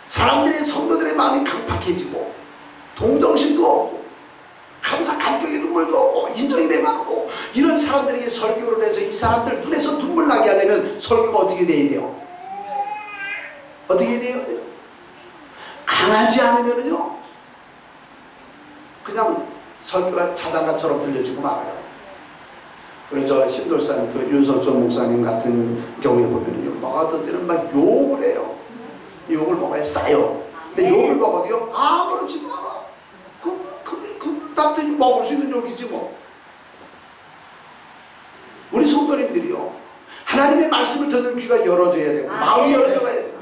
사람들의 성도들의 마음이 강팍해지고 동정심도 없고 감사 감격의 눈물도 없고 인정이 매맞고 이런 사람들에게 설교를 해서 이 사람들 눈에서 눈물 나게 하려면 설교가 어떻게 돼야 돼요? 어떻게 해야 돼요? 강하지 않으면요 그냥 설교가 자장가처럼 들려지고 말아요. 그래서 힘돌산 그 윤석천 목사님 같은 경우에 보면은요, 막 어떤 때는 막 욕을 해요. 욕을 먹어야 싸요. 근데 욕을 먹어도요, 아무렇지도 않아. 답답히 먹을 수 있는 욕이지 뭐. 우리 성도님들이요, 하나님의 말씀을 듣는 귀가 열어져야 되고, 마음이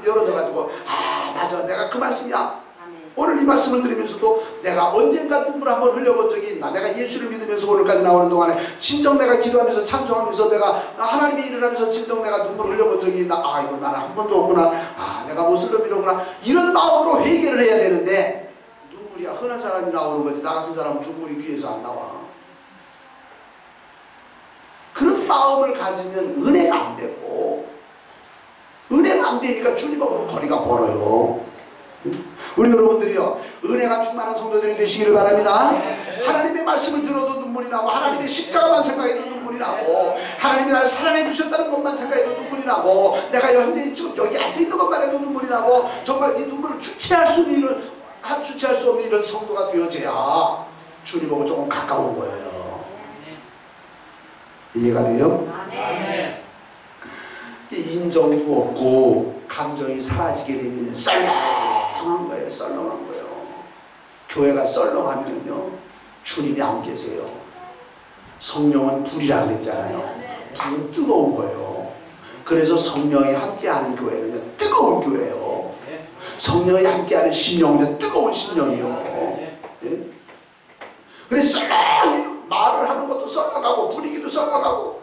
열어져가지고, 아, 맞아, 내가 그 말씀이야. 오늘 이 말씀을 들으면서도 내가 언젠가 눈물 한번 흘려본 적이 있나? 내가 예수를 믿으면서 오늘까지 나오는 동안에 진정 내가 기도하면서 찬송하면서 내가 하나님의 일을 하면서 진정 내가 눈물 흘려본 적이 있나? 아, 이거 나는 한 번도 없구나. 아, 내가 모슬림이로구나. 이런 마음으로 회개를 해야 되는데 눈물이야 흔한 사람이 나오는 거지. 나 같은 사람은 눈물이 귀에서 안 나와. 그런 마음을 가지면 은혜가 안 되고, 은혜가 안 되니까 주님하고는 거리가 멀어요. 우리 여러분들이요, 은혜가 충만한 성도들이 되시기를 바랍니다. 하나님의 말씀을 들어도 눈물이 나고, 하나님의 십자가만 생각해도 눈물이 나고, 하나님이 나를 사랑해 주셨다는 것만 생각해도 눈물이 나고, 내가 현재 지금 여기 앉아있는 것만 해도 눈물이 나고, 정말 이 눈물을 주체할 수 없는 이런 성도가 되어져야 주님하고 조금 가까운 거예요. 이해가 돼요? 인정도 없고 감정이 사라지게 되면 썰렁한 거예요. 썰렁한 거예요. 교회가 썰렁하면요, 주님이 안 계세요. 성령은 불이라 그랬잖아요. 불은 뜨거운 거예요. 그래서 성령이 함께하는 교회는요, 뜨거운 교회예요. 성령이 함께하는 심령은 뜨거운 심령이요. 예? 근데 썰렁해요. 말을 하는 것도 썰렁하고 분위기도 썰렁하고,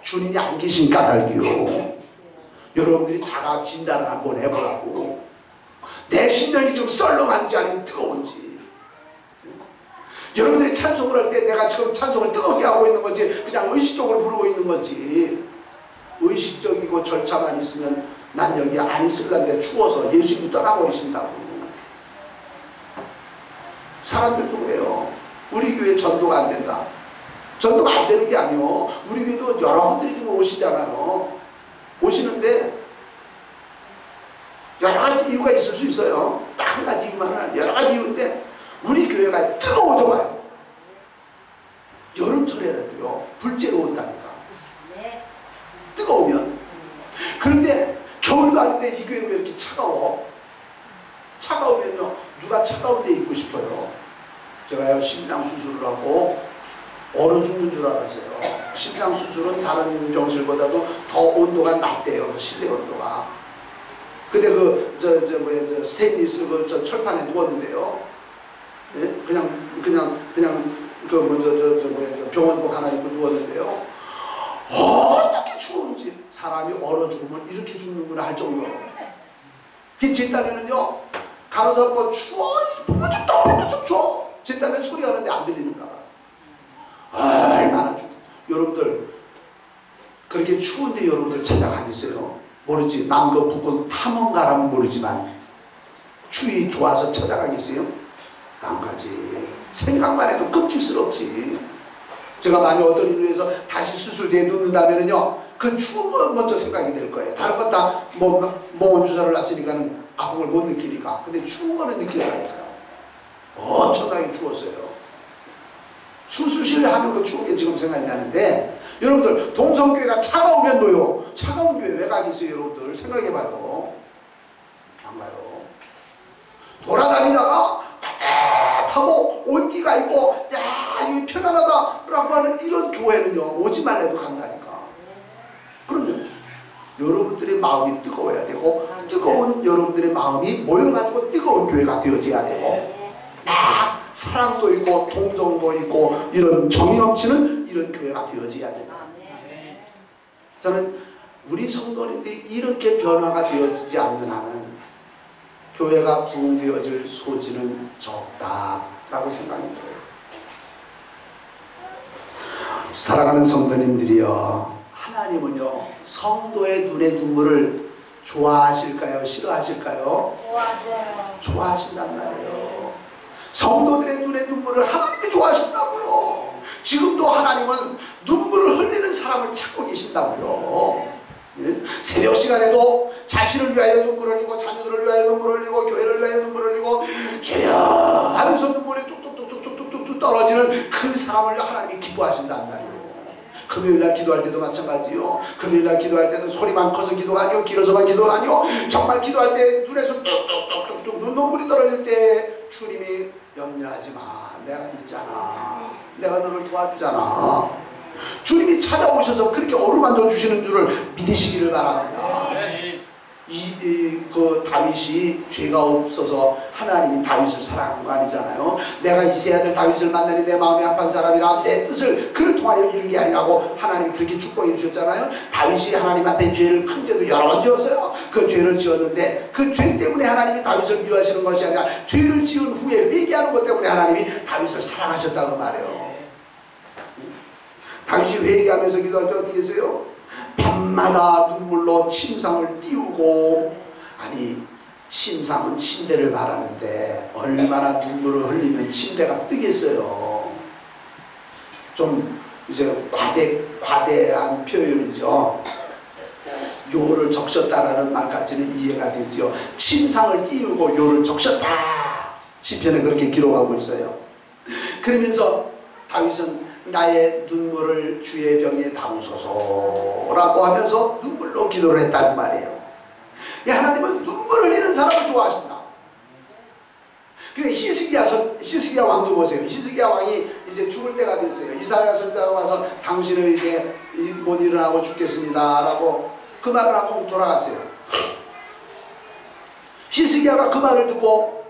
주님이 안 계신 까닭이요. 여러분들이 자가 진단을 한번 해보라고. 내 심령이 지금 썰렁한지 아니면 뜨거운지. 여러분들이 찬송을 할 때 내가 지금 찬송을 뜨겁게 하고 있는 건지, 그냥 의식적으로 부르고 있는 건지. 의식적이고 절차만 있으면 난 여기 안 있을란데 추워서 예수님이 떠나버리신다고. 사람들도 그래요. 우리 교회 전도가 안 된다. 전도가 안 되는 게 아니요, 우리 교회도 여러분들이 지금 오시잖아요. 오시는데 여러 가지 이유가 있을 수 있어요. 딱 한 가지 이유만은 여러 가지 이유인데, 우리 교회가 뜨거워져 봐요. 여름철에라도요, 불째로 온다니까. 뜨거우면. 그런데 겨울도 아닌데 이 교회가 왜 이렇게 차가워? 차가우면요, 누가 차가운 데 있고 싶어요? 제가요, 심장 수술을 하고 얼어 죽는 줄 알았어요. 심장 수술은 다른 병실보다도 더 온도가 낮대요. 그 실내 온도가. 근데 스테인리스 철판에 누웠는데요. 예? 병원복 하나 입고 누웠는데요. 어떻게 추운지, 사람이 얼어 죽으면 이렇게 죽는구나 할 정도로. 제 딴에는요, 간호사가 추워, 추워. 제 딴에는 소리 하는데 안 들리는가. 얼마나 춥다. 여러분들 그렇게 추운데 여러분들 찾아가겠어요? 모르지. 남거 북거 탐험가라면 모르지만 추위 좋아서 찾아가겠어요? 안 가지. 생각만 해도 끔찍스럽지. 제가 만약 어떤 일로 해서 다시 수술대에 눕는다면요, 그 추운 거 먼저 생각이 될 거예요. 다른 건 다 멍원 주사를 놨으니까는 아픈 걸 못 느끼니까. 근데 추운 거는 느끼더라니까요. 엄청나게 추웠어요. 수술실 하는 거 추운 게 지금 생각이 나는데, 여러분들 동성교회가 차가우면 뭐요? 차가운 교회 왜 가겠어요? 여러분들 생각해봐요. 안 가요. 돌아다니다가 따뜻하고 온기가 있고, 야, 이게 편안하다 라고 하는 이런 교회는요, 오지 말래도 간다니까. 그러면 여러분들의 마음이 뜨거워야 되고, 뜨거운 여러분들의 마음이 모여가지고 뜨거운 교회가 되어져야 되고, 사랑도 있고 동정도 있고 이런 정이 넘치는 이런 교회가 되어져야 된다. 저는 우리 성도님들이 이렇게 변화가 되어지지 않는 한은 교회가 부흥되어질 소지는 적다라고 생각이 들어요. 사랑하는 성도님들이여, 하나님은요, 성도의 눈의 눈물을 좋아하실까요? 싫어하실까요? 좋아하세요. 좋아하신단 말이에요. 성도들의 눈의 눈물을 하나님이 좋아하신다고요. 지금도 하나님은 눈물을 흘리는 사람을 찾고 계신다고요. 예? 새벽 시간에도 자신을 위하여 눈물을 흘리고, 자녀들을 위하여 눈물을 흘리고, 교회를 위하여 눈물을 흘리고, 죄야 하면서 눈물이 뚝뚝뚝뚝뚝뚝뚝 떨어지는 그 사람을 하나님이 기뻐하신단 말이에요. 금요일날 기도할 때도 마찬가지요. 금요일날 기도할 때도 소리만 커서 기도가 아니요, 길어서만 기도가 아니요, 정말 기도할 때 눈에서 뚝뚝뚝뚝 눈물이 떨어질 때 주님이 염려하지 마, 내가 있잖아, 내가 너를 도와주잖아. 주님이 찾아오셔서 그렇게 어루만져 주시는 줄을 믿으시기를 바랍니다. 그 다윗이 죄가 없어서 하나님이 다윗을 사랑한 거 아니잖아요. 내가 이세 아들 다윗을 만나니 내 마음이 아픈 사람이라 내 뜻을 그를 통하여 이루게 하리라고 하나님이 그렇게 축복해 주셨잖아요. 다윗이 하나님 앞에 죄를 큰 죄도 여러 번 지었어요. 그 죄를 지었는데 그 죄 때문에 하나님이 다윗을 미워하시는 것이 아니라 죄를 지은 후에 회개하는 것 때문에 하나님이 다윗을 사랑하셨다고 말해요. 다윗이 회개하면서 기도할 때 어떻게 했어요? 밤마다 눈물로 침상을 띄우고, 아니 침상은 침대를 말하는데 얼마나 눈물을 흘리면 침대가 뜨겠어요. 좀 이제 과대한 표현이죠. 요를 적셨다라는 말까지는 이해가 되죠. 침상을 띄우고 요를 적셨다, 시편에 그렇게 기록하고 있어요. 그러면서 다윗은 나의 눈물을 주의 병에 담으소서라고 하면서 눈물로 기도를 했다는 말이에요. 하나님은 눈물 흘리는 사람을 좋아하신다. 히스기야 왕도 보세요. 히스기야 왕이 이제 죽을 때가 됐어요. 이사야 선지자가 와서 당신은 이제 못 일어나고 죽겠습니다 라고 그 말을 하고 돌아갔어요. 히스기야가 그 말을 듣고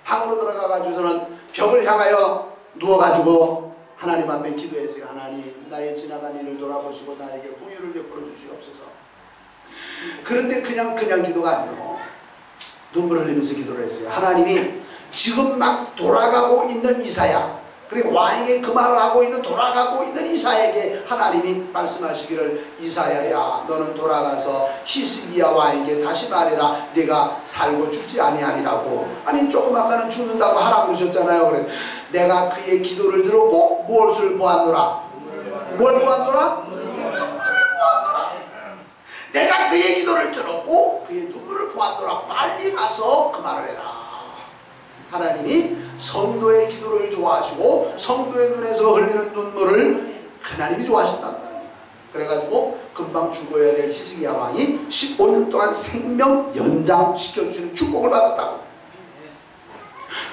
방으로 들어가가지고서는 벽을 향하여 누워가지고 하나님 앞에 기도했어요. 하나님, 나의 지나간 일을 돌아보시고 나에게 공유를 베풀어 주시옵소서. 그런데 그냥 기도가 아니에요. 눈물 흘리면서 기도를 했어요. 하나님이 지금 막 돌아가고 있는 이사야, 그리고 왕에게 그 말을 하고 있는 돌아가고 있는 이사야에게 하나님이 말씀하시기를, 이사야야 너는 돌아가서 히스기야 왕에게 다시 말해라, 네가 살고 죽지 아니하리라고. 아니 조금 아까는 죽는다고 하라고 그러셨잖아요. 그래, 내가 그의 기도를 들었고 무엇을 보았노라? 뭘 보았노라? 눈물을 보았노라. 내가 그의 기도를 들었고 그의 눈물을 보았노라. 빨리 가서 그 말을 해라. 하나님이 성도의 기도를 좋아하시고 성도의 눈에서 흘리는 눈물을 하나님이 좋아하신단다. 그래가지고 금방 죽어야 될 히스기야 왕이 15년 동안 생명 연장시켜주시는 축복을 받았다고.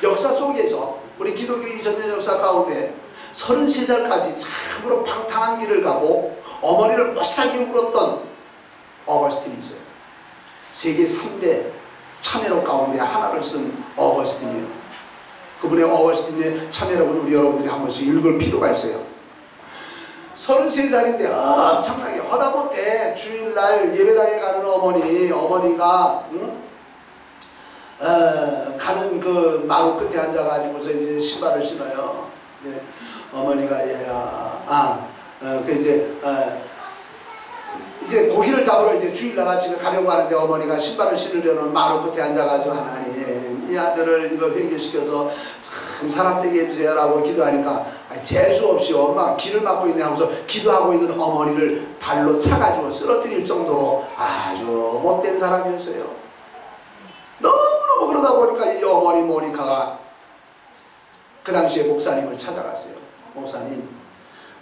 역사 속에서 우리 기독교 2000년 역사 가운데 33살까지 참으로 방탕한 길을 가고 어머니를 못살게 울었던 어거스틴이 있어요. 세계 3대 참회록 가운데 하나를 쓴 어거스틴이에요. 그분의 어거스틴의 참회록은 우리 여러분들이 한 번씩 읽을 필요가 있어요. 33살인데 엄청나게 허다못해 주일날 예배당에 가는 어머니가 가는 그 마루 끝에 앉아가지고서 이제 신발을 신어요. 네. 어머니가 이제 고기를 잡으러 이제 주일날 아침에 가려고 하는데 어머니가 신발을 신으려는 마루 끝에 앉아가지고, 하나님 이 아들을 이거 회개시켜서 참 사람 되게 해주세요라고 기도하니까 재수 없이 엄마가 길을 막고 있네 하면서 기도하고 있는 어머니를 발로 차가지고 쓰러뜨릴 정도로 아주 못된 사람이었어요. 너무너무 그러다 보니까 이 어머니 모니카가 그 당시에 목사님을 찾아갔어요. 목사님,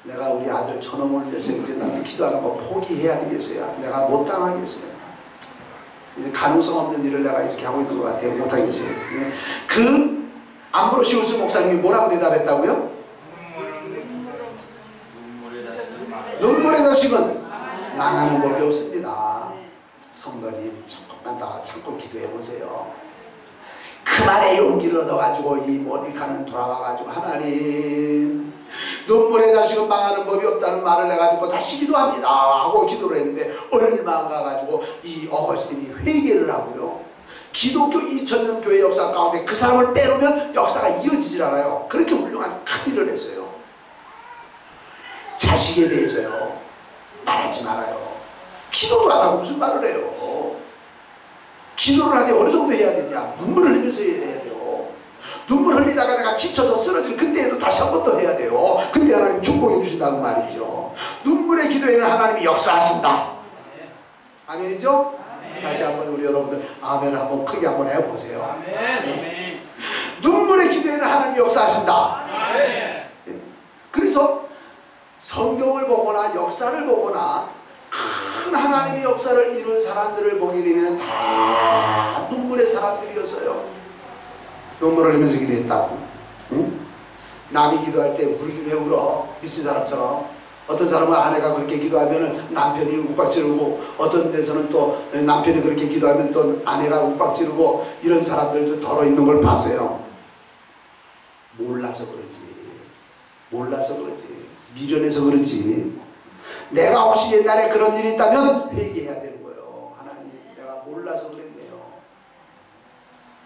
내가 우리 아들 저놈을 위해서 이제 나는 기도하는 거 포기해야 되겠어요. 내가 못 당하겠어요. 이제 가능성 없는 일을 내가 이렇게 하고 있는 것 같아요. 못 하겠어요. 그 암브로시우스 목사님이 뭐라고 대답했다고요? 눈물의 자식은 망하는 법이 없습니다. 성도님 조금만 더 참고 기도해 보세요. 그 말에 용기를 얻어가지고 이 모니카는 돌아와가지고, 하나님 눈물의 자식은 망하는 법이 없다는 말을 내가 듣고 다시 기도합니다 하고 기도를 했는데, 얼마 안 가가지고 이 어거스틴이 회개를 하고요, 기독교 2000년 교회 역사 가운데 그 사람을 빼놓으면 역사가 이어지질 않아요. 그렇게 훌륭한 큰 일을 했어요. 자식에 대해서요 말하지 말아요. 기도도 안 하고 무슨 말을 해요. 기도를 하되 어느 정도 해야 되냐? 눈물을 흘리면서 해야 돼요. 눈물 흘리다가 내가 지쳐서 쓰러질 그때에도 다시 한 번 더 해야 돼요. 그때 하나님 축복해 주신다고 말이죠. 눈물의 기도에는 하나님이 역사하신다. 아멘이죠? 다시 한번 우리 여러분들 아멘 한번 크게 한번 해보세요. 눈물의 기도에는 하나님이 역사하신다. 그래서 성경을 보거나 역사를 보거나 큰 하나님의 역사를 이룬 사람들을 보게 되면 다 눈물의 사람들이었어요. 눈물을 흘리면서 기도했다고. 응? 남이 기도할 때 울긴 왜 울어? 미친 사람처럼. 어떤 사람은 아내가 그렇게 기도하면 남편이 욱박지르고, 어떤 데서는 또 남편이 그렇게 기도하면 또 아내가 욱박지르고, 이런 사람들도 덜어 있는 걸 봤어요. 몰라서 그러지. 몰라서 그러지. 미련해서 그러지. 내가 혹시 옛날에 그런 일이 있다면 회개해야 되는 거예요. 하나님, 내가 몰라서 그랬네요.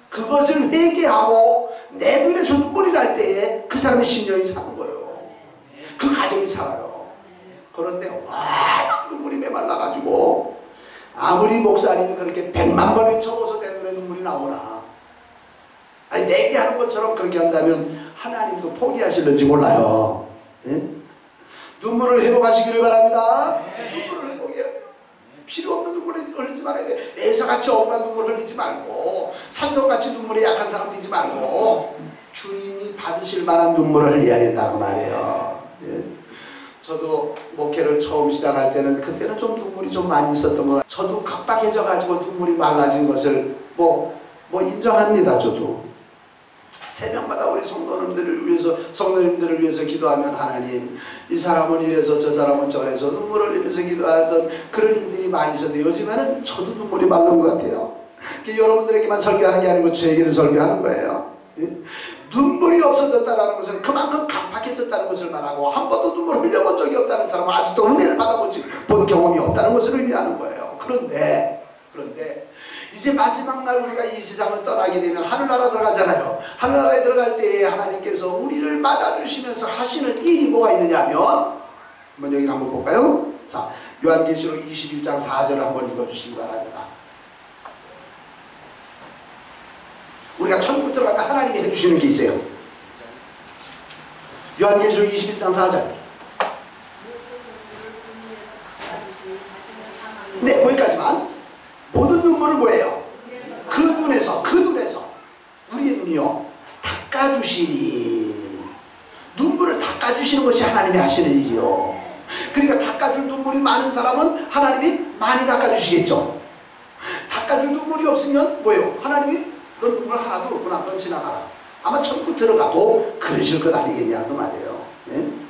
그것을 회개하고 내 눈에서 눈물이 날 때에 그 사람의 심령이 사는 거예요. 그 가정이 살아요. 그런데 워낙 눈물이 메말라가지고 아무리 목사님이 그렇게 100만 번을 접어서 내 눈에 눈물이 나오나, 아니 내게 하는 것처럼 그렇게 한다면 하나님도 포기하실는지 몰라요. 예? 눈물을 회복하시기를 바랍니다. 눈물을 회복해야 돼요. 필요 없는 눈물을 흘리지 말아야 돼. 에서같이 억울한 눈물을 흘리지 말고, 삼성같이 눈물에 약한 사람 흘리지 말고, 주님이 받으실 만한 눈물을 흘려야 된다고 말해요. 예? 저도 목회를 처음 시작할 때는 그때는 좀 눈물이 좀 많이 있었던 것 같아요. 저도 각박해져 가지고 눈물이 말라진 것을 뭐 인정합니다. 저도 새벽마다 우리 성도님들을 위해서 기도하면 하나님, 이 사람은 이래서 저 사람은 저래서 눈물을 흘리면서 기도하던 그런 일들이 많이 있었는데, 요즘에는 저도 눈물이 마른 것 같아요. 여러분들에게만 설교하는 게 아니고 저에게도 설교하는 거예요. 눈물이 없어졌다는 것은 그만큼 강팍해졌다는 것을 말하고, 한 번도 눈물을 흘려본 적이 없다는 사람은 아직도 은혜를 본 경험이 없다는 것을 의미하는 거예요. 그런데 이제 마지막 날 우리가 이 세상을 떠나게 되면 하늘나라 들어가잖아요. 하늘나라에 들어갈 때 하나님께서 우리를 맞아주시면서 하시는 일이 뭐가 있느냐면, 한번 여기를 한번 볼까요? 자, 요한계시록 21장 4절을 한번 읽어주시기 바랍니다. 우리가 천국 들어가면 하나님이 해주시는 게 있어요. 요한계시록 21장 4절. 네, 거기까지만. 모든 눈물은 뭐예요? 그 눈에서 우리의 눈이요 닦아주시니. 눈물을 닦아주시는 것이 하나님이 하시는 일이요. 그러니까 닦아줄 눈물이 많은 사람은 하나님이 많이 닦아주시겠죠. 닦아줄 눈물이 없으면 뭐예요? 하나님이 넌 눈물 하나도 없구나, 넌 지나가라. 아마 천국 들어가도 그러실 것 아니겠냐 그 말이에요. 예?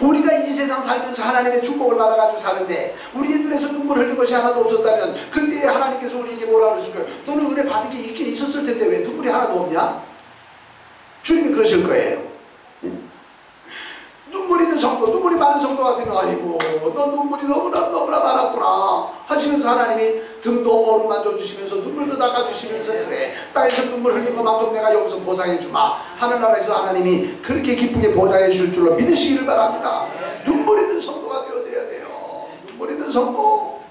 우리가 이 세상 살면서 하나님의 축복을 받아가지고 사는데 우리의 눈에서 눈물 흘린 것이 하나도 없었다면, 근데 하나님께서 우리에게 뭐라 그러실 거예요? 너는 은혜 받은 게 있긴 있었을 텐데 왜 눈물이 하나도 없냐? 주님이 그러실 거예요. 예? 눈물 있는 성도, 눈물이 많은 성도 같으면 아이고 너 눈물이 너무나 많았구나 하시면서 하나님이 등도 어루만져 주시면서 눈물도 닦아주시면서, 그래 땅에서 눈물 흘린 것만큼 내가 여기서 보상해 주마. 하늘나라에서 하나님이 그렇게 기쁘게 보장해 줄 줄로 믿으시기를 바랍니다. 눈물 있는 성도가 되어져야 돼요. 눈물 있는 성도,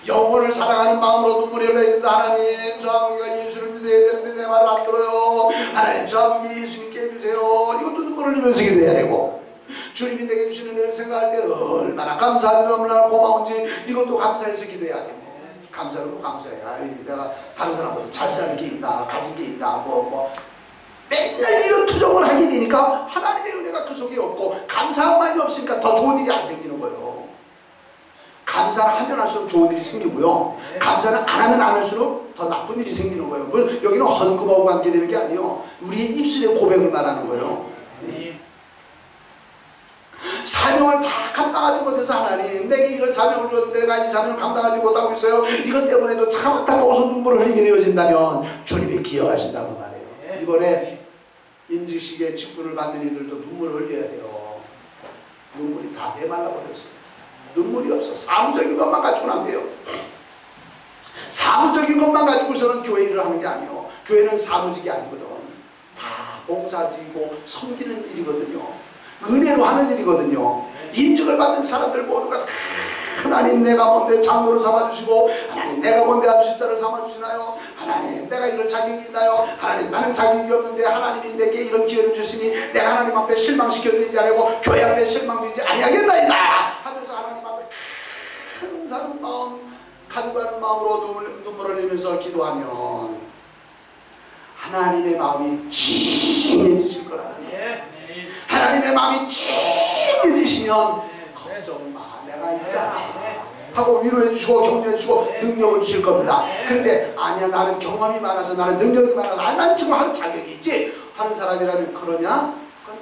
영혼을 사랑하는 마음으로 눈물이 흘러있는데, 하나님 저 아버지가 예수를 믿어야 되는데 내 말을 안 들어요. 하나님 저 아버지 예수 믿게 해주세요. 이것도 눈물 흘리면서 기도해야 되고, 주님이 내게 주시는 은혜를 생각할 때 얼마나 감사하고 얼마나 고마운지 이것도 감사해서 기도해야 되고, 감사는 뭐 감사해. 아이 내가 다른 사람보다 잘 사는 게 있나, 가진 게 있나, 맨날 이런 투정을 하게 되니까 하나님의 은혜가 그 속에 없고, 감사한 마음이 없으니까 더 좋은 일이 안 생기는 거예요. 감사를 하면 할수록 좋은 일이 생기고요, 감사를 안 하면 안 할수록 더 나쁜 일이 생기는 거예요. 여기는 헌금하고 관계되는 게 아니에요. 우리의 입술의 고백을 말하는 거예요. 사명을 다 감당하지 못해서 하나님 내게 이런 사명을 줬는데 내가 이 사명을 감당하지 못하고 있어요. 이것 때문에도 참 안타까워서 눈물을 흘리게 되어진다면 주님이 기억하신다고 말해요. 이번에 임직식에 직분을 받는 이들도 눈물을 흘려야 돼요. 눈물이 다 메말라버렸어요. 눈물이 없어. 사무적인 것만 가지고는 안 돼요. 사무적인 것만 가지고서는 교회 일을 하는 게 아니에요. 교회는 사무직이 아니거든. 다 봉사지고 섬기는 일이거든요. 은혜로 하는 일이거든요. 인증을 받는 사람들 모두가 하나님 내가 뭔데 장로를 삼아주시고, 하나님 내가 뭔데 안수자를 삼아주시나요? 하나님 내가 이럴 자격이 있나요? 하나님 나는 자격이 없는데 하나님이 내게 이런 기회를 주시니 내가 하나님 앞에 실망시켜드리지 않고 교회 앞에 실망되지 아니하겠나이다 하면서 하나님 앞에 항상 간구하는 마음으로 눈물을 흘리면서 기도하면 하나님의 마음이 찡해지실 거라. 하나님의 마음이 찡해지실 계시면 걱정 마, 내가 있잖아 하고 위로해 주시고 격려해 주시고 능력을 주실 겁니다. 그런데 아니야, 나는 경험이 많아서, 나는 능력이 많아서, 난 지금 할 자격이 있지 하는 사람이라면, 그러냐?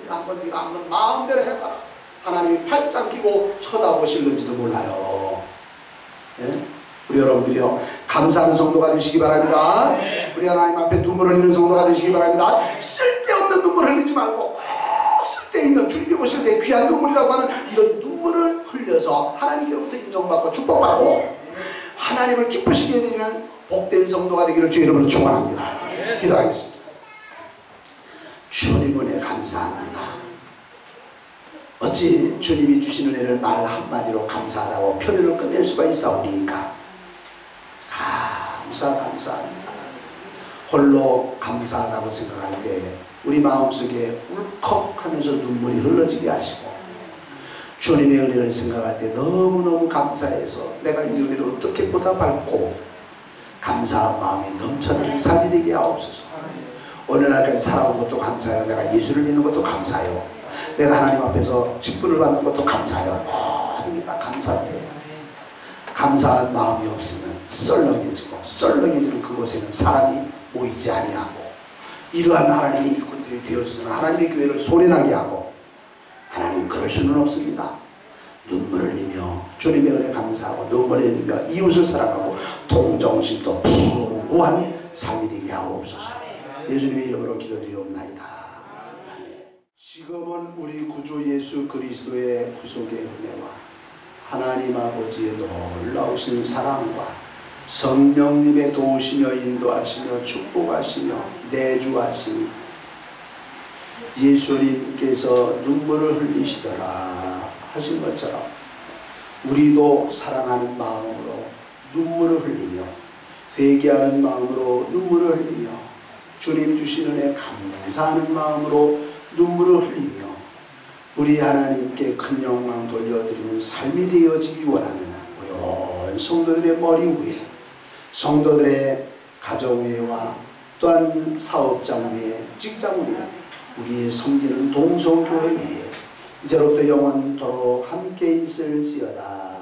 한번 네가 한번 마음대로 해봐라. 하나님이 팔짱 끼고 쳐다보실는지도 몰라요. 예? 우리 여러분들이요, 감사하는 성도가 되시기 바랍니다. 우리 하나님 앞에 눈물 흘리는 성도가 되시기 바랍니다. 쓸데없는 눈물 흘리지 말고 꼭 쓸데있는, 주님이 보실 때 귀한 눈물이라고 하는 이런 눈물을 흘려서 하나님께로부터 인정받고 축복받고 하나님을 기쁘시게 해드리는 복된 성도가 되기를 주의 이름으로 축원합니다. 기도하겠습니다. 주님 은혜 감사합니다. 어찌 주님이 주시는 은혜를 말 한마디로 감사하다고 표현을 끝낼 수가 있사오니까 감사합니다. 홀로 감사하다고 생각할 때 우리 마음속에 울컥하면서 눈물이 흘러지게 하시고, 주님의 은혜를 생각할 때 너무너무 감사해서 내가 이 은혜를 어떻게 보답할고 감사한 마음이 넘쳐나는 삶이 되게 하옵소서. 오늘날까지 살아온 것도 감사해요. 내가 예수를 믿는 것도 감사해요. 내가 하나님 앞에서 직분을 받는 것도 감사해요. 모든 게 다 감사해요. 감사한 마음이 없으면 썰렁해지고, 썰렁해지는 그곳에는 사람이 모이지 아니하고, 이러한 하나님의 일꾼들이 되어주시는 하나님의 교회를 소리나게 하고, 하나님 그럴 수는 없습니다. 눈물을 흘리며 주님의 은혜 감사하고, 눈물을 흘리며 이웃을 사랑하고 동정심도 풍부한 삶이 되게 하옵소서. 예수님의 이름으로 기도드리옵나이다. 아멘. 지금은 우리 구주 예수 그리스도의 구속의 은혜와 하나님 아버지의 놀라우신 사랑과 성령님의 도우시며 인도하시며 축복하시며 내주하시니 예수님께서 눈물을 흘리시더라 하신 것처럼 우리도 사랑하는 마음으로 눈물을 흘리며 회개하는 마음으로 눈물을 흘리며 주님 주시는 은혜 감사하는 마음으로 눈물을 흘리며 우리 하나님께 큰 영광 돌려드리는 삶이 되어지기 원하는 우리 온 성도들의 머리 위에, 성도들의 가정 위에와 또한 사업장 위에, 직장 위에, 우리의 섬기는 동성교회 위에 이제로부터 영원토록 함께 있을지어다.